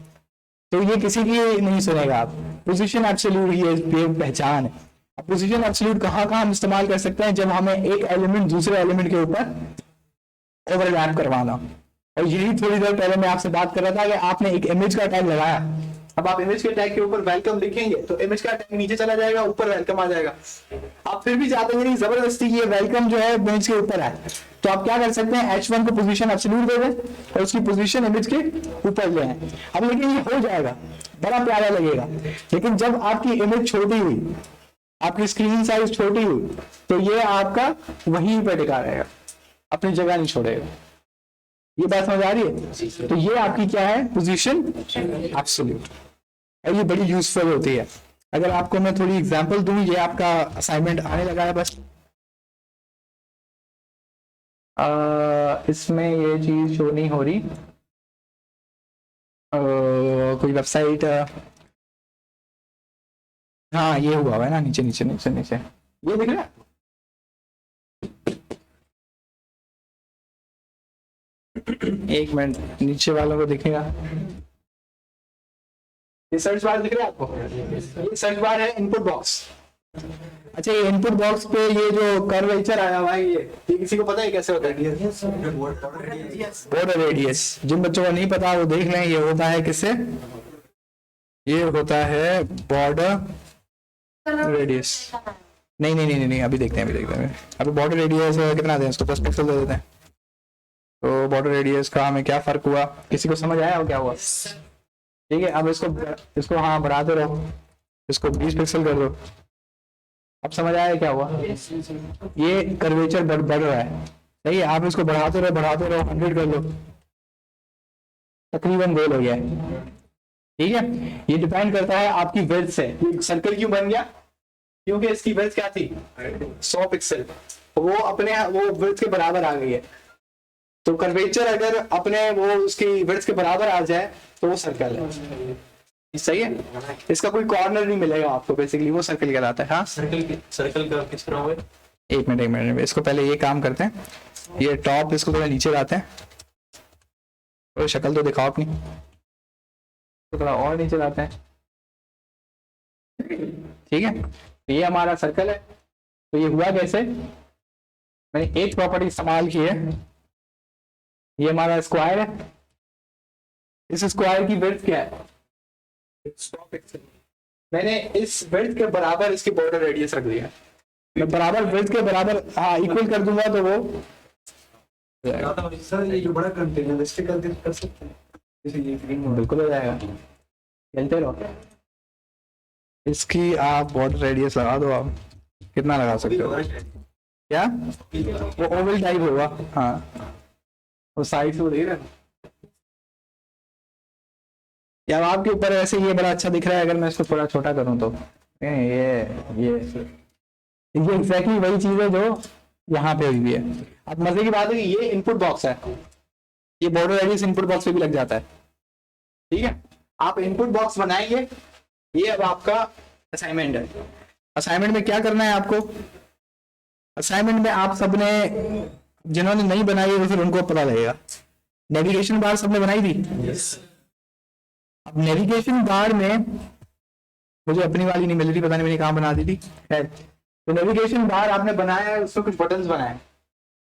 तो ये किसी की नहीं सुनेगा। आप पोजीशन एब्सोल्यूट ये पहचान है। अब पोजीशन एब्सोल्यूट कहाँ हम इस्तेमाल कर सकते हैं, जब हमें एक एलिमेंट दूसरे एलिमेंट के ऊपर ओवरलैप करवाना। और यही थोड़ी देर पहले मैं आपसे बात कर रहा था कि आपने एक इमेज का टैग लगाया, अब आप इमेज के टैग के ऊपर वेलकम लिखेंगे तो इमेज का टैग नीचे चला जाएगा, ऊपर वेलकम आ जाएगा। आप फिर भी चाहते हैं नहीं जबरदस्ती की वेलकम जो है इमेज के ऊपर है, तो आप क्या कर सकते हैं, H1 को पोजीशन एब्सोल्यूट दे दें और उसकी पोजीशन इमेज के ऊपर ले आए। अब लेकिन ये हो जाएगा, बड़ा प्यारा लगेगा, लेकिन जब आपकी इमेज छोटी हुई, आपकी स्क्रीन साइज छोटी हुई, तो ये आपका वहीं पर टिका रहेगा, अपनी जगह नहीं छोड़ेगा। ये बात समझ आ रही है? तो ये आपकी क्या है, पोजीशन एब्सोल्यूट, और ये बड़ी यूजफुल होती है। अगर आपको मैं थोड़ी एग्जांपल दूं, ये आपका असाइनमेंट आने लगा है, बस इसमें ये चीज शो नहीं हो रही। कोई वेबसाइट, हाँ ये हुआ है ना, नीचे नीचे नीचे नीचे ये दिख रहा है। एक मिनट, नीचे वालों को दिखेगा। ये सर्च बार दिख रहा है आपको? ये सर्च बार है इनपुट बॉक्स। अच्छा, ये इनपुट बॉक्स पे ये जो कर्वेचर आया हुआ है, ये किसी को पता है कैसे होता है? Border radius. जिन बच्चों को नहीं पता वो देख लें, ये होता है किससे? ये होता है बॉर्डर रेडियस। नहीं नहीं नहीं नहीं, अभी देखते हैं, अभी देखते हैं। अभी बॉर्डर रेडियस कितना दें इसको? 10 पिक्सल दे देते हैं। तो बॉर्डर रेडियस का हमें क्या फर्क हुआ? किसी को समझ आया हो क्या हुआ? ठीक है, अब इसको हाँ बढ़ाते रहो, इसको 20 पिक्सल कर दो। अब समझ आया क्या हुआ? ये कर्वेचर बढ़ रहा है, सही है। आप इसको बढ़ाते रहो 100 कर लो, तकरीबन गोल हो गया है। ठीक है, ये डिपेंड करता है आपकी विड्थ से। ये सर्कल क्यों बन गया? क्योंकि इसकी विड्थ क्या थी? 100 पिक्सल। वो अपने वो विड्थ के बराबर आ गई है। तो कर्वेचर अगर अपने वो उसकी विड्थ के बराबर आ जाए तो वो सर्कल है, सही है। इसका कोई कॉर्नर नहीं मिलेगा आपको, बेसिकली वो सर्कल कहलाता है। हाँ, सर्कल का किस तरह हुआ? एक मिनट, इसको पहले ये काम करते हैं। ये टॉप इसको थोड़ा नीचे लाते हैं, तो शक्ल तो दिखाओ अपनी, तो थोड़ा और नीचे लाते हैं। ठीक है, ये हमारा सर्कल है। तो ये हुआ कैसे? मैंने एक प्रॉपर्टी इस्तेमाल की है। ये हमारा स्क्वायर है, इस स्क्वायर की विड्थ क्या है? 100 पिक्सल। मैंने इस विड्थ के बराबर इसकी बॉर्डर रेडियस रख दिया। मैं बराबर विड्थ के बराबर हाँ इक्वल कर दूंगा तो वो सर ये जो बड़ा कंटेनर इसके कर सकते हैं, जैसे ये बिल्कुल हो जाएगा। चलते रहो, इसकी आप बॉर्डर रेडियस लगा दो। आप कितना लगा सकते हो? क्या वो ओवल टाइप होगा? हाँ, वो साइड से देख रहे हैं यार आपके ऊपर। वैसे ये बड़ा अच्छा दिख रहा है, अगर मैं इसको थोड़ा छोटा करूं तो ये एग्जैक्टली वही चीज है जो यहाँ पे हुई है। अब मजे की बात है कि ये इनपुट बॉक्स है, ये बॉर्डर रेडियस इनपुट बॉक्स पे भी लग जाता है। ठीक है, आप इनपुट बॉक्स बनाएंगे। ये अब आपका असाइनमेंट है। असाइनमेंट में क्या करना है आपको? असाइनमेंट में आप सबने, जिन्होंने नहीं बनाई है फिर उनको पता लगेगा। नेविगेशन बार सबने बनाई थी? अब नेविगेशन बार में मुझे अपनी वाली नहीं मिल रही, पता नहीं मैंने कहाँ बना दी थी। है तो नेविगेशन बार आपने बनाया है, उसमें कुछ बटन्स बनाए।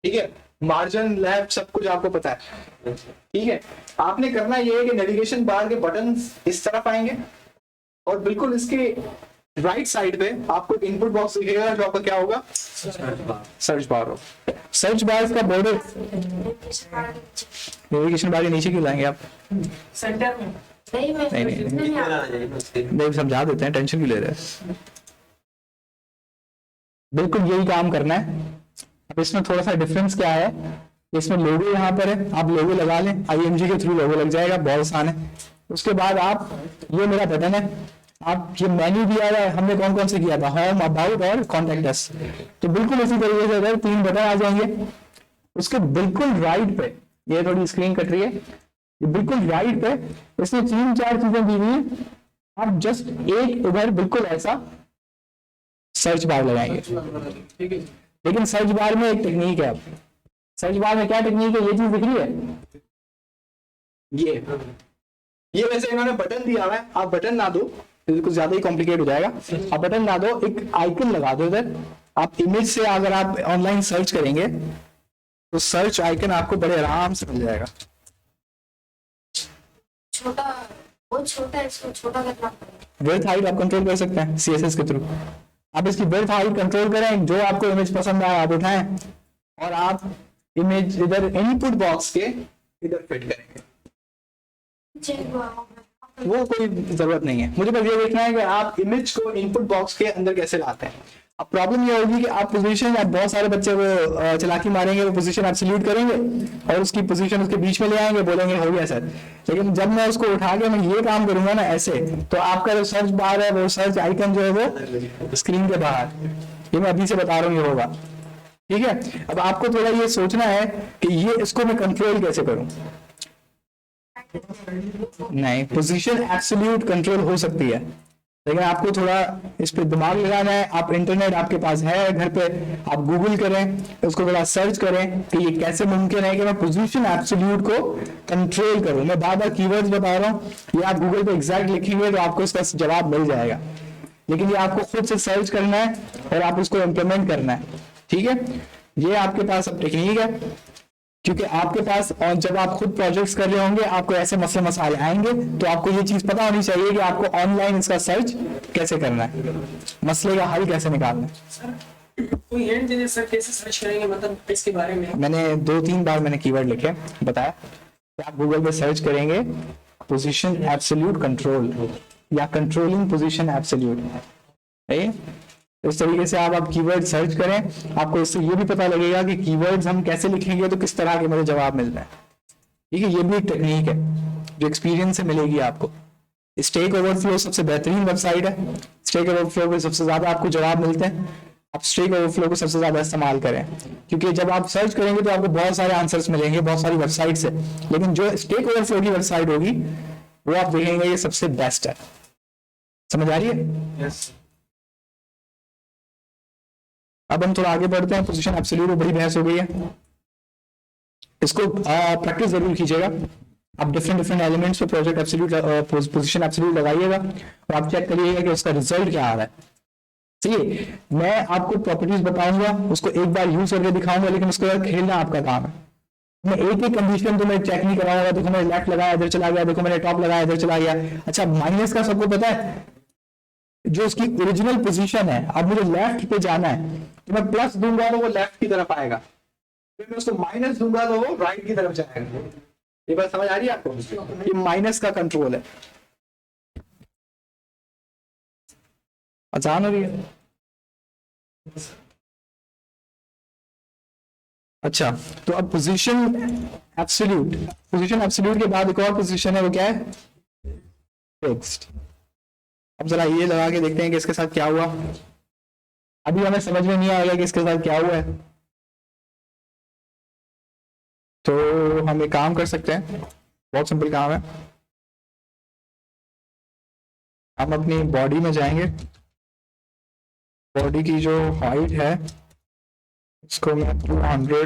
ठीक है, मार्जिन लेफ्ट सब कुछ आपको पता है। ठीक है, आपने करना ये है कि नेविगेशन बार के बटन्स इस तरफ आएंगे और बिल्कुल इसके राइट साइड पे आपको इनपुट बॉक्स दिखेगा जो आपका क्या होगा? सर्च बार हो। सर्च बार का बॉर्डर नेविगेशन बार के नीचे क्यों लाएंगे आप? सेंटर में नहीं समझा देते हैं, टेंशन क्यों ले रहे हैं? बिल्कुल यही काम करना है। अब इसमें थोड़ा सा डिफरेंस क्या है, इसमें लोगो यहाँ पर है, आप लोगो लगा लें, IMG के थ्रू लोगो लग जाएगा, बहुत आसान है। उसके बाद आप, ये मेरा बटन है, आप ये मेन्यू दिया हुआ है, हमने कौन कौन से किया था? होम, अबाउट और कॉन्टेक्ट अस। तो बिल्कुल इसी तरीके से अगर 3 बटन आ जाएंगे, उसके बिल्कुल राइट पे, ये थोड़ी स्क्रीन कट रही है, ये बिल्कुल राइट पे इसमें 3-4 चीजें दी हुई है। आप जस्ट एक उधर बिल्कुल ऐसा सर्च बार लगाएंगे। लेकिन सर्च बार में एक टेक्निक है। अब सर्च बार में क्या टेक्निक है? ये चीज दिख रही है, ये वैसे इन्होंने बटन दिया हुआ है, आप बटन ना दो, कुछ ज्यादा ही कॉम्प्लिकेट हो जाएगा। आप बटन ना दो, एक आइकन लगा दो इधर। आप इमेज से अगर आप ऑनलाइन सर्च करेंगे तो सर्च आइकन आपको बड़े आराम से मिल जाएगा। छोटा, बहुत छोटा है, इसको छोटा करना पड़ेगा। विड्थ हाइट आप कंट्रोल कर सकते हैं CSS के थ्रू। आप इसकी विड्थ हाइट कंट्रोल करें, जो आपको इमेज पसंद आए आप उठाएं और आप इमेज इधर इनपुट बॉक्स के इधर फिट करेंगे। वो कोई जरूरत नहीं है, मुझे बस ये देखना है कि आप इमेज को इनपुट बॉक्स के अंदर कैसे लाते हैं। अब प्रॉब्लम ये होगी कि आप पोजीशन, आप बहुत सारे बच्चे वो चलाकी मारेंगे, वो पोजीशन आप सल्यूट करेंगे और उसकी पोजीशन उसके बीच में ले आएंगे, बोलेंगे हो गया सर। लेकिन जब मैं उसको उठा के मैं ये काम करूंगा ना ऐसे, तो आपका जो सर्च बार है, वो सर्च आइकन जो है वो स्क्रीन के बाहर, ये मैं अभी से बता रहा हूँ, ये होगा। ठीक है, अब आपको थोड़ा ये सोचना है कि ये इसको मैं कंट्रोल कैसे करूं। नहीं, पोजीशन एब्सोल्यूट कंट्रोल हो सकती है, लेकिन आपको थोड़ा इस पे दिमाग लगाना है। आप इंटरनेट आपके पास है घर पे, आप गूगल करें, उसको थोड़ा सर्च करें कि ये कैसे मुमकिन है कि मैं पोजीशन एब्सोल्यूट को कंट्रोल करूं। मैं बार बार कीवर्ड्स बता रहा हूं, ये आप गूगल पे एग्जैक्ट लिखेंगे तो आपको इसका जवाब मिल जाएगा, लेकिन ये आपको खुद से सर्च करना है और आप उसको इम्प्लीमेंट करना है। ठीक है, ये आपके पास अब टेक्निक है, क्योंकि आपके पास, और जब आप खुद प्रोजेक्ट्स कर रहे होंगे आपको ऐसे मसले मसाले आएंगे, तो आपको ये चीज पता होनी चाहिए कि आपको ऑनलाइन इसका सर्च कैसे करना है, मसले का हल कैसे निकालना है। कोई हिंट दीजिए सर, कैसे सर्च करेंगे, मतलब इसके बारे में। मैंने 2-3 बार मैंने कीवर्ड लिखे बताया कि आप गूगल पे सर्च करेंगे पोजीशन एब्सोल्यूट कंट्रोल या कंट्रोलिंग पोजीशन एब्सोल्यूट, सही है। इस तरीके से आप कीवर्ड सर्च करें, आपको इससे ये भी पता लगेगा कि कीवर्ड्स हम कैसे लिखेंगे तो किस तरह के मुझे जवाब मिल रहे हैं। ठीक है, ये भी एक टेक्निक है जो एक्सपीरियंस से मिलेगी आपको। स्टैक ओवरफ्लो सबसे बेहतरीन वेबसाइट है, स्टैक ओवरफ्लो पे सबसे ज्यादा आपको जवाब मिलते हैं। आप स्टैक ओवरफ्लो को सबसे ज्यादा इस्तेमाल करें, क्योंकि जब आप सर्च करेंगे तो आपको बहुत सारे आंसर्स मिलेंगे बहुत सारी वेबसाइट से, लेकिन जो स्टैक ओवरफ्लो की वेबसाइट होगी वो आप देखेंगे ये सबसे बेस्ट है। समझ आ रही है? यस। अब हम थोड़ा आगे बढ़ते हैं। पोजीशन एब्सोल्यूट बड़ी बहस हो गई है, इसको प्रैक्टिस जरूर कीजिएगा। आप डिफरेंट एलिमेंट्स पे प्रोजेक्ट एब्सोल्यूट पोजीशन एब्सोल्यूट लगाइएगा और आप चेक करिएगा कि उसका रिजल्ट क्या आ रहा है। सही है, मैं आपको प्रॉपर्टीज बताऊंगा, उसको एक बार यूज करके दिखाऊंगा, लेकिन उसके बाद खेलना आपका काम है। मैं एक ही कंडीशन तो मैं चेक नहीं कराऊंगा, देखो मैंने लेफ्ट लगाया इधर चला गया, देखो मैंने टॉप लगाया इधर चला गया। अच्छा, माइनस का सबको पता है, जो उसकी ओरिजिनल पोजीशन है, अब मुझे लेफ्ट पे जाना है तो मैं प्लस दूंगा तो वो लेफ्ट की तरफ आएगा, फिर मैं उसको माइनस दूंगा तो वो राइट की तरफ जाएगा। ये बात समझ आ रही है आपको? ये माइनस का कंट्रोल है। आसान हो रही है? अच्छा, तो अब पोजीशन एब्सोल्यूट के बाद एक और पोजीशन है, वो क्या है? फिक्स्ड। अब जरा ये लगा के देखते हैं कि इसके साथ क्या हुआ। अभी हमें समझ में नहीं आएगा कि इसके साथ क्या हुआ है, तो हम एक काम कर सकते हैं, बहुत सिंपल काम है। हम अपनी बॉडी में जाएंगे, बॉडी की जो हाइट है इसको मैं 200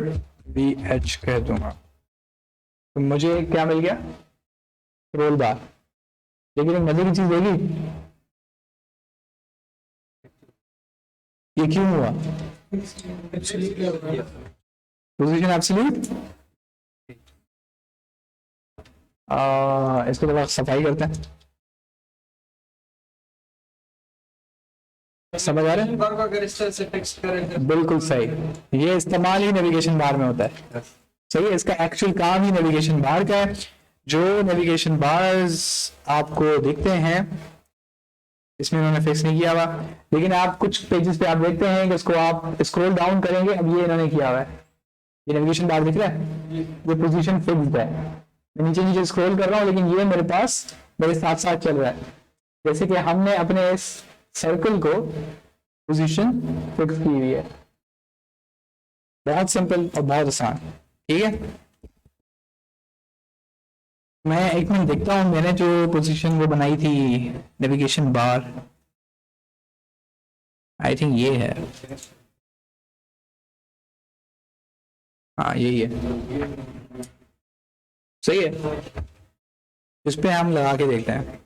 VH कह दूंगा, तो मुझे क्या मिल गया? Roll bar. लेकिन एक मजे की चीज होगी, ये क्यों हुआ? Position absolute. इसको थोड़ा सफाई करते हैं, समझ आ रहा है? बार बार अगर इस तरह से टेक्स्ट करें, बिल्कुल सही, ये इस्तेमाल ही नेविगेशन बार में होता है। सही है, इसका एक्चुअल काम ही नेविगेशन बार का है। जो नेविगेशन बार्स आपको दिखते हैं इसमें उन्होंने फिक्स नहीं किया हुआ, लेकिन आप कुछ पेजेस पे आप देखते हैं कि इसको आप स्क्रॉल डाउन करेंगे, अब ये इन्होंने किया हुआ है, ये नेविगेशन बार दिख रहा है, ये पोजीशन फिक्स्ड है। मैं नीचे नीचे स्क्रॉल कर रहा हूँ, लेकिन ये मेरे पास मेरे साथ साथ चल रहा है, जैसे कि हमने अपने इस सर्कल को पोजीशन फिक्स की हुई है। बहुत सिंपल और बहुत आसान। ठीक है, मैं एक मिनट देखता हूँ, मैंने जो पोजीशन वो बनाई थी नेविगेशन बार, आई थिंक ये है, हाँ यही है, सही है। इस पे हम लगा के देखते हैं,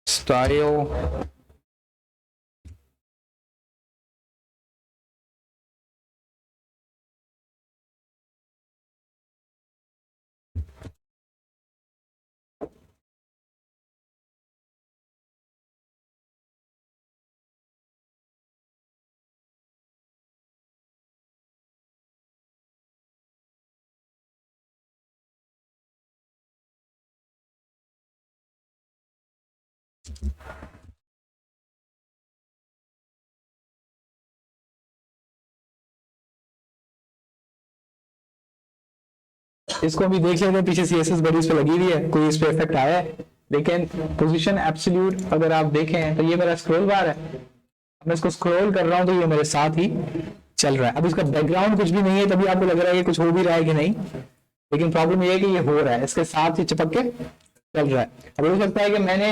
स्टाइल इसको भी देख लेते हैं, पीछे CSS बड़ी इस पे लगी हुई है, कोई इस पे इफेक्ट आया है। लेकिन पोजीशन एब्सोल्यूट अगर आप देखें तो ये मेरा स्क्रॉल बार है, मैं इसको स्क्रॉल कर रहा हूँ तो ये मेरे साथ ही चल रहा है। अब इसका बैकग्राउंड कुछ भी नहीं है, तभी आपको लग रहा है कि कुछ हो भी रहा है कि नहीं, लेकिन प्रॉब्लम ये है कि ये हो रहा है, इसके साथ ही चिपक के चल रहा है। अब हो सकता है कि मैंने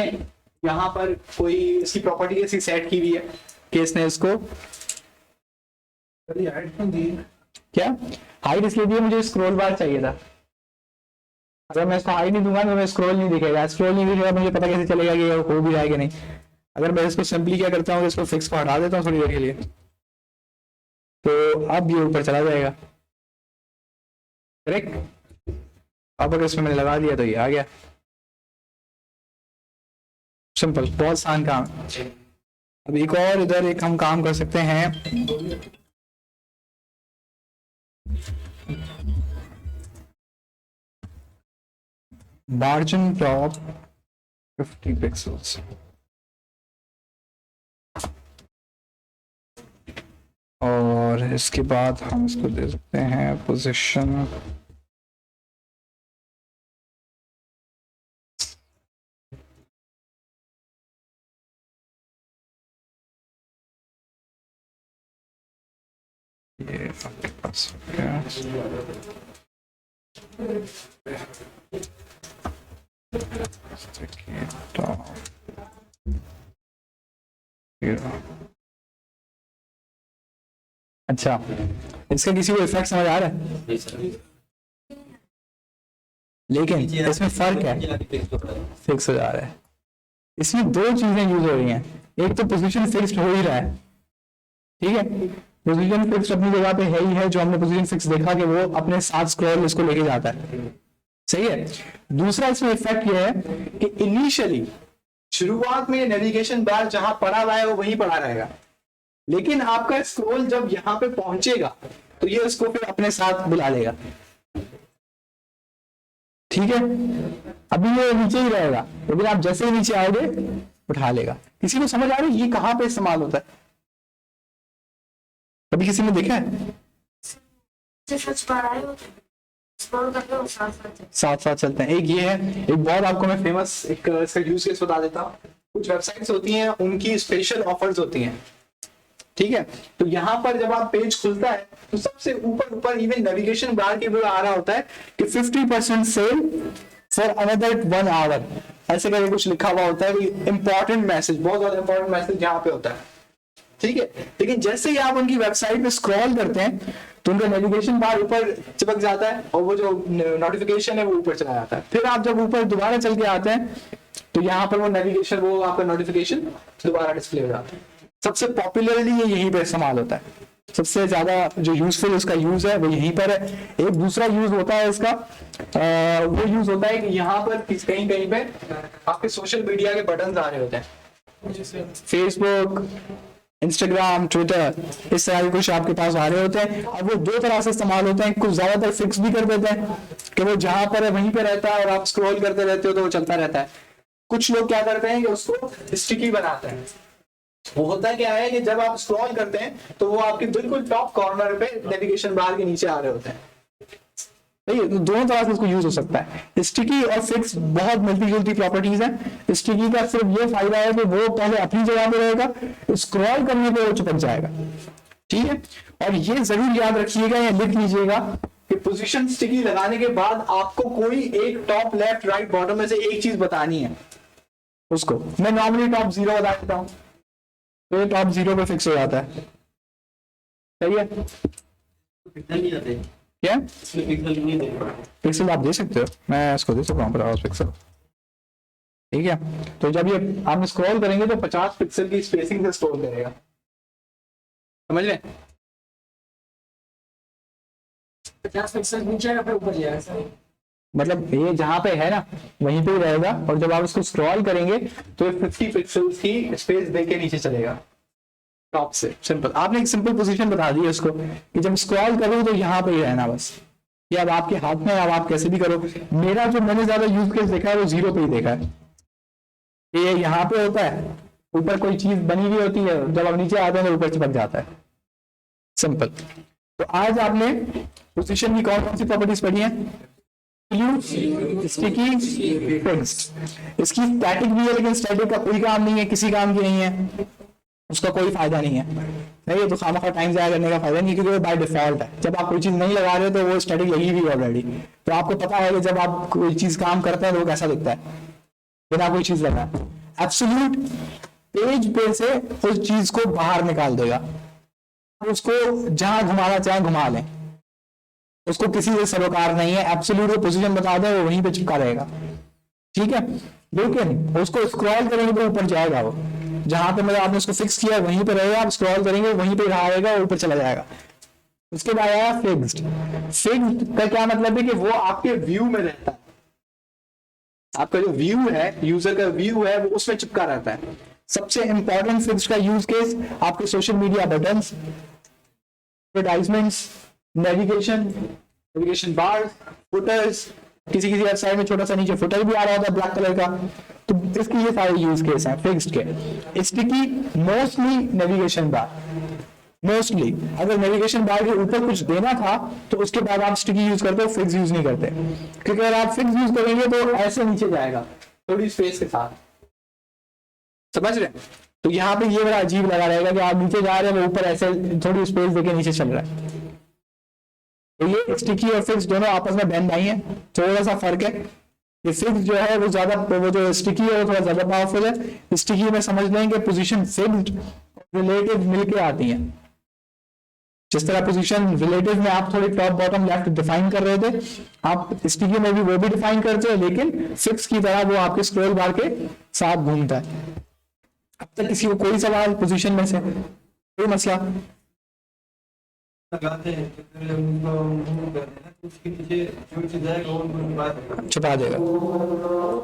यहाँ पर कोई इसकी प्रॉपर्टी ऐसी सेट की हुई है कि इसने इसको क्या हाइट इसलिए दिया, मुझे स्क्रॉल बार चाहिए था। अगर मैं इसको हाइट नहीं दूंगा तो मैं स्क्रॉल नहीं दिखेगा, स्क्रॉल नहीं दिखेगा मुझे पता कैसे चलेगा कि ये हो भी रहा है कि नहीं। अगर मैं इसको सिंपली क्या करता हूँ, इसको फिक्स को हटा देता हूँ थोड़ी देर के लिए, तो अब ये ऊपर चला जाएगा। करेक्ट। अब अगर इसमें मैंने लगा दिया तो ये आ गया। सिंपल, बहुत आसान काम। अब एक और इधर एक हम काम कर सकते हैं। मार्जिन टॉप 50 पिक्सल्स, और इसके बाद हम इसको दे सकते हैं पोजीशन ये आपके पास क्या अच्छा, इसका किसी को इफेक्ट समझ आ रहा है? लेकिन इसमें फर्क है, फिक्स हो जा रहा है। इसमें दो चीजें यूज हो रही हैं, एक तो पोजीशन फिक्स्ड हो ही रहा है, ठीक है, पोजीशन फिक्स्ड अपनी जगह पे है ही है, जो हमने पोजीशन फिक्स देखा कि वो अपने साथ स्क्रॉल इसको लेके जाता है, सही है। दूसरा इसमें इफेक्ट ये है कि इनिशियली शुरुआत में नेविगेशन बार जहां पड़ा हुआ है वो वहीं पड़ा रहेगा, लेकिन आपका स्क्रॉल जब यहाँ पे पहुंचेगा तो ये उसको फिर अपने साथ बुला लेगा, ठीक है। अभी ये नीचे ही रहेगा, लेकिन आप जैसे ही नीचे आओगे उठा लेगा। किसी को समझ आ रही है ये कहाँ पे इस्तेमाल होता है? कभी किसी ने देखा है? साथ साथ चलते हैं। एक ये है, एक बहुत आपको मैं फेमस एक इसका यूज केस बता देता हूँ। कुछ वेबसाइट्स होती हैं, उनकी स्पेशल ऑफर्स होती हैं, ठीक है। तो यहाँ पर जब आप पेज खुलता है तो सबसे ऊपर इवन नेविगेशन बार के भी आ रहा होता है कि 50% सेल फॉर अनदर 1 आवर, ऐसे करके कुछ लिखा हुआ होता है। इंपॉर्टेंट मैसेज, बहुत ज्यादा इंपॉर्टेंट मैसेज यहाँ पे होता है, ठीक है। लेकिन जैसे ही आप उनकी वेबसाइट पे स्क्रॉल करते हैं तो उनका नेविगेशन बार ऊपर चिपक जाता है और वो जो नोटिफिकेशन है वो ऊपर चला जाता है। फिर आप जब ऊपर दोबारा चल के आते हैं तो यहाँ पर वो नेविगेशन, वो आपका नोटिफिकेशन दोबारा डिस्प्ले हो जाता है। सबसे पॉपुलरली ये यहीं पर इस्तेमाल होता है, सबसे ज्यादा जो यूजफुल उसका यूज है वो यहीं पर है। एक दूसरा यूज होता है इसका, वो यूज होता है कि यहाँ पर कहीं कहीं पे आपके सोशल मीडिया के बटन आ रहे होते हैं, फेसबुक, इंस्टाग्राम, ट्विटर, इस तरह के कुछ आपके पास आ रहे होते हैं। अब वो दो तरह से इस्तेमाल होते हैं, कुछ ज्यादातर फिक्स भी कर देते हैं कि वो जहां पर है वहीं पे रहता है और आप स्क्रॉल करते रहते हो तो वो चलता रहता है। कुछ लोग क्या करते हैं कि उसको स्टिकी बनाते हैं। वो होता क्या है कि जब आप स्क्रॉल करते हैं तो वो आपके बिल्कुल टॉप कॉर्नर पे नेविगेशन बार के नीचे आ रहे होते हैं। दोनों तरह से इसको यूज हो सकता है। स्टिकी और फिक्स बहुत मिलती जुलती प्रॉपर्टीज है। स्टिकी का सिर्फ ये फायदा है कि वो पहले अपनी जगह पे रहेगा, स्क्रॉल करने पे वो चिपक जाएगा, ठीक है। और ये जरूर याद रखिएगा या लिख लीजिएगा कि पोजीशन स्टिकी लगाने के बाद आपको कोई एक टॉप, लेफ्ट, राइट, बॉटम में से एक चीज बतानी है उसको। मैं नॉर्मली टॉप 0 बता देता हूँ, तो ये टॉप 0 पे फिक्स हो जाता है, सही है। क्या पिक्सल आप दे सकते हो, मैं इसको दे सकता हूँ 50 पिक्सल, ठीक है। तो जब ये आप स्क्रॉल करेंगे तो 50 पिक्सल की स्पेसिंग से स्क्रॉल करेगा, समझ रहे? 50 पिक्सल नीचे या फिर ऊपर जाएगा, मतलब ये जहां पे है ना वहीं पे ही रहेगा, और जब आप इसको स्क्रॉल करेंगे तो ये 50 पिक्सल्स की स्पेस दे के नीचे चलेगा टॉप से। सिंपल, आपने एक सिंपल पोजीशन बता दी है उसको कि जब स्क्रॉल करो तो यहाँ पे ही रहना बस। ये अब आपके हाथ में, अब आप कैसे भी करो। मेरा जो मैंने ज्यादा यूज केस देखा है वो 0 पे ही देखा है। ये यहाँ पे होता है, ऊपर कोई चीज बनी हुई होती है, जब आप नीचे आते हैं तो ऊपर चिपक जाता है, सिंपल। तो आज आपने पोजीशन की कौन कौन सी प्रॉपर्टीज पढ़ी है? Sticky, fixed. इसकी स्टैटिक भी है, लेकिन स्टैटिक का कोई काम नहीं है, किसी काम की नहीं है, उसका कोई फायदा नहीं है। नहीं, ये तो खामखा टाइम ज़ाया करने का फायदा नहीं, क्योंकि वो बाय डिफॉल्ट है। जब आप कोई चीज़ नहीं लगा रहे तो वो स्टैटिक लगी हुई ऑलरेडी, तो आपको पता है कि जब आप कोई चीज़ काम करते हैं तो वो कैसा दिखता है बिना कोई चीज़ लगाए। एब्सोल्यूट पेज पे से उस चीज़ को बाहर निकाल देगा, उसको जहां घुमाना चाहे घुमा लें, उसको किसी से सरोकार नहीं है। एब्सोल्यूट को पोजीशन बता दें, वो वहीं पे चिपका रहेगा, ठीक है। लेकिन उसको स्क्रॉल करेंगे तो ऊपर जाएगा, वो जहां पे मतलब आपने उसको फिक्स किया वहीं पे रहेगा, आप स्क्रॉल करेंगे वहीं पे रहा रहेगा, ऊपर चला जाएगा। उसके बाद आया फिक्स्ड। फिक्स्ड का क्या मतलब है कि वो आपके व्यू में रहता है, आपका जो व्यू है, यूजर का व्यू है, वो उसमें चिपका रहता है। सबसे इंपॉर्टेंट फिक्स्ड का यूज केस आपके social media buttons, advertisements, navigation bar, putters, किसी किसी वेबसाइट में छोटा सा नीचे फुटर भी आ रहा होता है ब्लैक कलर का, तो इसके ये सारे यूज केस हैं फिक्स्ड के। Sticky mostly navigation bar, mostly अगर नेविगेशन बार के ऊपर कुछ देना था तो उसके बाद आप स्टिकी यूज करते हो, फिक्स यूज नहीं करते, क्योंकि अगर आप फिक्स यूज करेंगे तो ऐसे नीचे जाएगा थोड़ी स्पेस के साथ, समझ रहे हैं। तो यहाँ पे ये बड़ा अजीब लगा रहेगा कि आप नीचे जा रहे हैं, वो ऊपर ऐसे थोड़ी स्पेस देके नीचे चल रहा है। तो ये स्टिकी और फिक्स दोनों आपस में बहन भाई हैं, थोड़ा सा फर्क है। ये फिक्स जो है वो ज्यादा, वो जो स्टिकी है वो थोड़ा ज्यादा पावरफुल है। स्टिकी में समझ लेंगे पोजीशन फिक्स्ड रिलेटिव मिलके आती हैं। जिस तरह पोजीशन रिलेटिव में आप थोड़ी टॉप बॉटम लेफ्ट डिफाइन कर रहे थे, आप स्टिकी में भी वो भी डिफाइन करते हैं, लेकिन फिक्स की तरह वो आपके स्क्रॉल बार के साथ घूमता है। अब तक किसी को कोई सवाल पोजीशन में से, कोई मसला? लगाते हैं तो फिर उनको move कर देना, तो उसके नीचे जो चीज आएगा वो उनको छुपा देगा। छुपा देगा।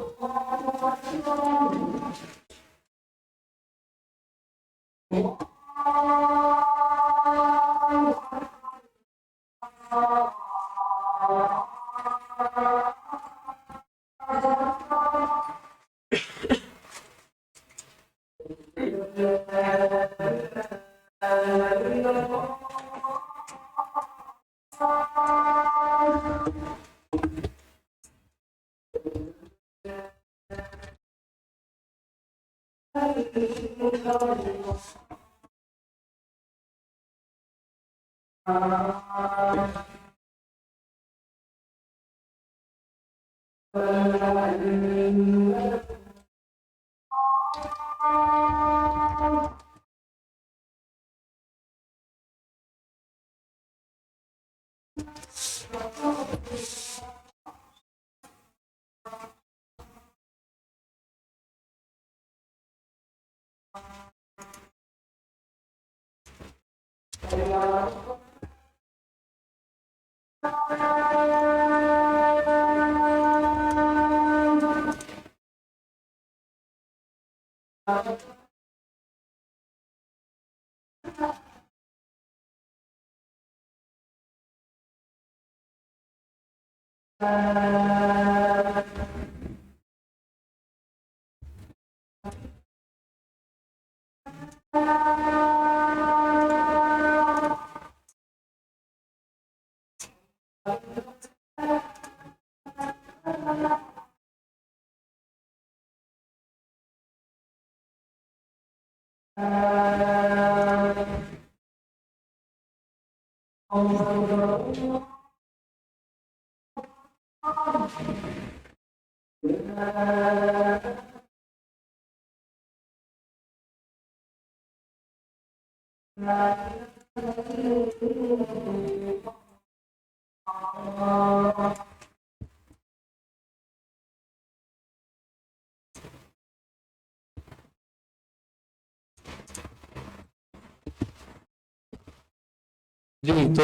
जी, तो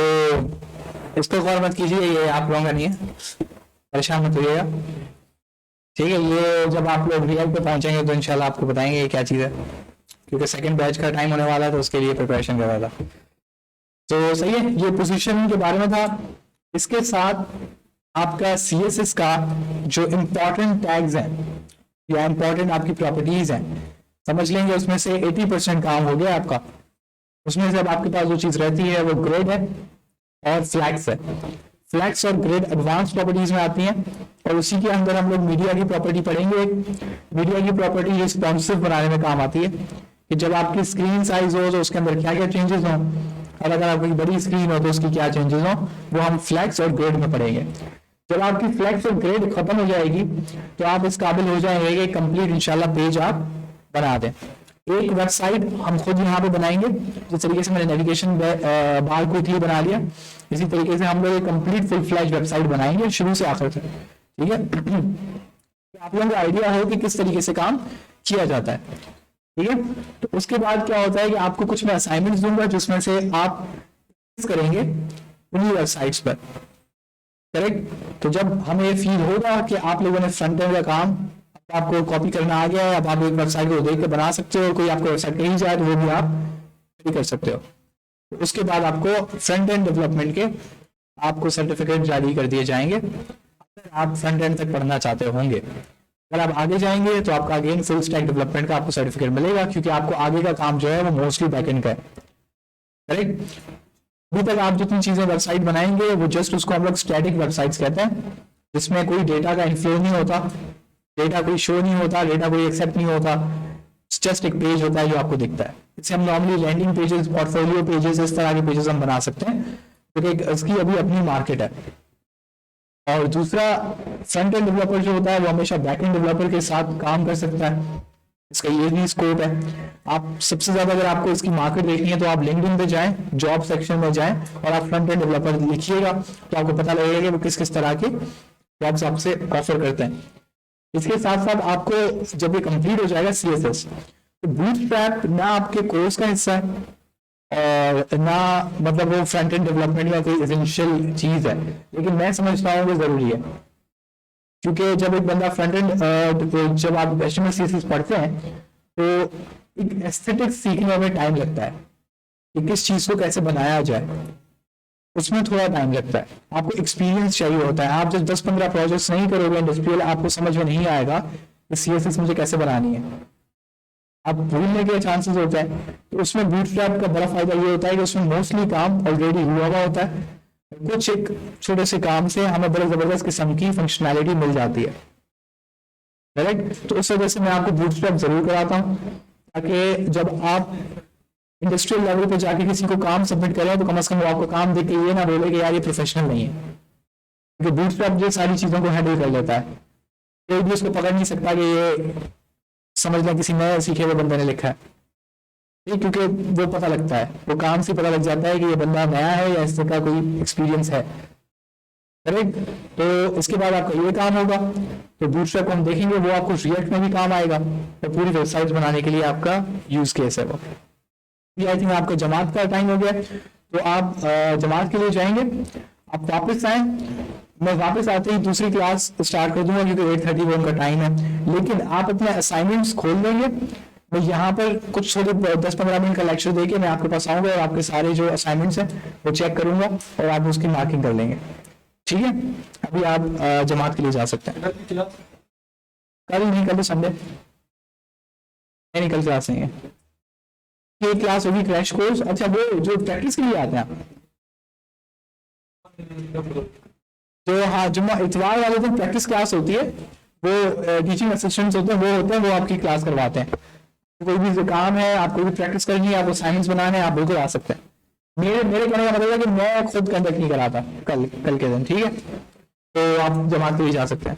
इसको गौर मत कीजिए, ये आप लोगों का नहीं है, परेशान मत होइएगा, ठीक है। ये जब आप लोग रियल पे पहुंचेंगे तो इंशाल्लाह आपको बताएंगे ये क्या चीज़ है, क्योंकि सेकंड बैच का टाइम होने वाला है तो उसके लिए प्रिपरेशन कर रहा था। तो सही है, ये पोजीशन के बारे में था। इसके साथ आपका CSS का जो इम्पोर्टेंट टैग्स हैं या इम्पोर्टेंट आपकी प्रॉपर्टीज हैं, समझ लेंगे उसमें से 80% काम हो गया आपका। उसमें से अब आपके पास जो चीज रहती है वो ग्रिड है और फ्लैग्स है। फ्लैग्स और ग्रिड एडवांस प्रॉपर्टीज में आती हैं, और उसी के अंदर हम लोग मीडिया की प्रॉपर्टी पढ़ेंगे। मीडिया की प्रॉपर्टी रिस्पॉन्सिव बनाने में काम आती है। कि जब आपकी स्क्रीन साइज हो तो उसके अंदर क्या क्या चेंजेस हों, और अगर आपकी बड़ी स्क्रीन हो तो उसकी क्या चेंजेस हों, वो हम फ्लैक्स और ग्रेड में पढ़ेंगे। जब आपकी फ्लैक्स और ग्रेड खत्म हो जाएगी तो आप इस काबिल हो जाएंगे कि कंप्लीट इंशाल्लाह पेज आप बना दें। एक वेबसाइट हम खुद यहाँ पे बनाएंगे, जिस तरीके से मैंने नेविगेशन बार क्विकली बना लिया, इसी तरीके से हम लोग एक कंप्लीट फुल फ्लैश वेबसाइट बनाएंगे शुरू से आखिर तक, ठीक है। आप लोगों को आइडिया हो कि किस तरीके से काम किया जाता है, ठीक है। तो उसके बाद क्या होता है कि आपको कुछ मैं असाइनमेंट्स दूंगा जिसमें से आप करेंगे उन्हीं वेबसाइट्स पर, करेक्ट। तो जब हमें ये फील होगा कि आप लोगों ने फ्रंट एंड का काम आपको कॉपी करना आ गया है, अब आप एक वेबसाइट को देख के बना सकते हो, कोई आपको वेबसाइट कहीं जाए तो वो भी आप भी कर सकते हो। तो उसके बाद आपको फ्रंट एंड डेवलपमेंट के आपको सर्टिफिकेट जारी कर दिए जाएंगे अगर आप फ्रंट एंड तक पढ़ना चाहते होंगे। अगर आप आगे जाएंगे तो आपका अगेन फुल स्टैक डेवलपमेंट का आपको सर्टिफिकेट मिलेगा, क्योंकि आपको आगे का काम जो है वो मोस्टली बैकएंड का है, करेक्ट। अभी तक आप जितनी चीजें वेबसाइट बनाएंगे वो जस्ट उसको हम लोग स्टैटिक वेबसाइट्स कहते हैं, जिसमें कोई डेटा का इनफ्लो नहीं होता, डेटा कोई शो नहीं होता, डेटा कोई एक्सेप्ट नहीं होता, जस्ट एक पेज होता है जो आपको दिखता है। इससे हम normally landing pages, portfolio pages, इस तरह के पेजेस हम बना सकते हैं, क्योंकि इसकी अभी अपनी मार्केट है। और दूसरा, फ्रंट एंड डेवलपर जो होता है वो हमेशा बैक एंड डेवलपर के साथ काम कर सकता है, इसका ये भी स्कोप है। आप सबसे ज्यादा अगर आपको इसकी मार्केट देखनी है तो आप लिंक्डइन पे जाएं, जॉब सेक्शन में जाएं और आप फ्रंट एंड डेवलपर लिखिएगा तो आपको पता लगेगा कि वो किस किस तरह के जॉब्स आपसे ऑफर करते हैं। इसके साथ साथ आपको जब ये कंप्लीट हो जाएगा CSS, तो बूटस्ट्रैप ना आपके कोर्स का हिस्सा है और ना मतलब वो फ्रंट एंड डेवलपमेंट का कोई एसेंशियल चीज है, लेकिन मैं समझता हूँ वो जरूरी है, क्योंकि जब एक बंदा फ्रंट एंड जब आप HTML CSS पढ़ते हैं तो एक एस्थेटिक्स सीखने में टाइम लगता है कि किस चीज को कैसे बनाया जाए, उसमें थोड़ा टाइम लगता है, आपको एक्सपीरियंस चाहिए होता है। आप जब 10-15 प्रोजेक्ट्स नहीं करोगे इंडस्ट्रियल, आपको समझ में नहीं आएगा कि CSS मुझे कैसे बनानी है, आप भूलने के चांसेस होते हैं। तो उसमें बूटस्ट्रैप का बड़ा फायदा ये होता है कि उसमें मोस्टली काम ऑलरेडी हुआ हुआ होता है, कुछ एक छोटे से काम से हमें बड़े जबरदस्त किस्म की फंक्शनैलिटी मिल जाती है, करेक्ट। तो उस वजह से मैं आपको बूटस्ट्रैप जरूर कराता हूँ, ताकि जब आप इंडस्ट्रियल लेवल पे जाके किसी को काम सबमिट करें तो कम से कम वो आपको काम देख के ये ना बोले कि यार ये प्रोफेशनल नहीं है, क्योंकि बूटस्ट्रैप ये सारी चीजों को हैंडल कर लेता है, कोई भी उसको पकड़ नहीं सकता कि ये समझ लें किसी नए सीखे हुए बंदे ने लिखा है, ठीक, क्योंकि वो पता लगता है, वो काम से पता लग जाता है कि ये बंदा नया है या इस तरह का कोई एक्सपीरियंस है, करेक्ट। तो इसके बाद आपका ये काम होगा, तो बूटस्ट्रैप को हम देखेंगे, वो आपको रिएक्ट में भी काम आएगा, तो पूरी वेबसाइट बनाने के लिए आपका यूज केस है वो। आई थिंक आपका जमात का टाइम हो गया, तो आप जमात के लिए जाएंगे, आप वापस आए, मैं वापस आते ही दूसरी क्लास स्टार्ट कर दूंगा क्योंकि 8:30 वो उनका टाइम है, लेकिन आप अपने असाइनमेंट्स खोल लेंगे। मैं यहाँ पर कुछ थोड़ी 10-15 मिनट का लेक्चर देके मैं आपके पास आऊंगा और आपके सारे जो असाइनमेंट्स हैं वो चेक करूंगा और आप उसकी मार्किंग कर लेंगे, ठीक है। अभी आप जमात के लिए जा सकते हैं। कल नहीं, कल तो संडे नहीं, कल क्लास नहीं है, ये क्लास होगी क्रैश कोर्स। अच्छा, वो जो प्रैक्टिस के लिए आते हैं तो हाँ, जुम्मा इतवार वाले दिन प्रैक्टिस क्लास होती है, वो टीचिंग असिस्टेंट्स होते हैं, वो आपकी क्लास करवाते हैं। तो कोई भी जो काम है, आपको भी प्रैक्टिस करनी है, आपको असाइनमेंट्स बनाने हैं, आप बिल्कुल आ सकते हैं। मेरे कहने का मतलब है कि मैं खुद कंडक्ट नहीं कराता कल के दिन, ठीक है। तो आप जमात के लिए जा सकते हैं।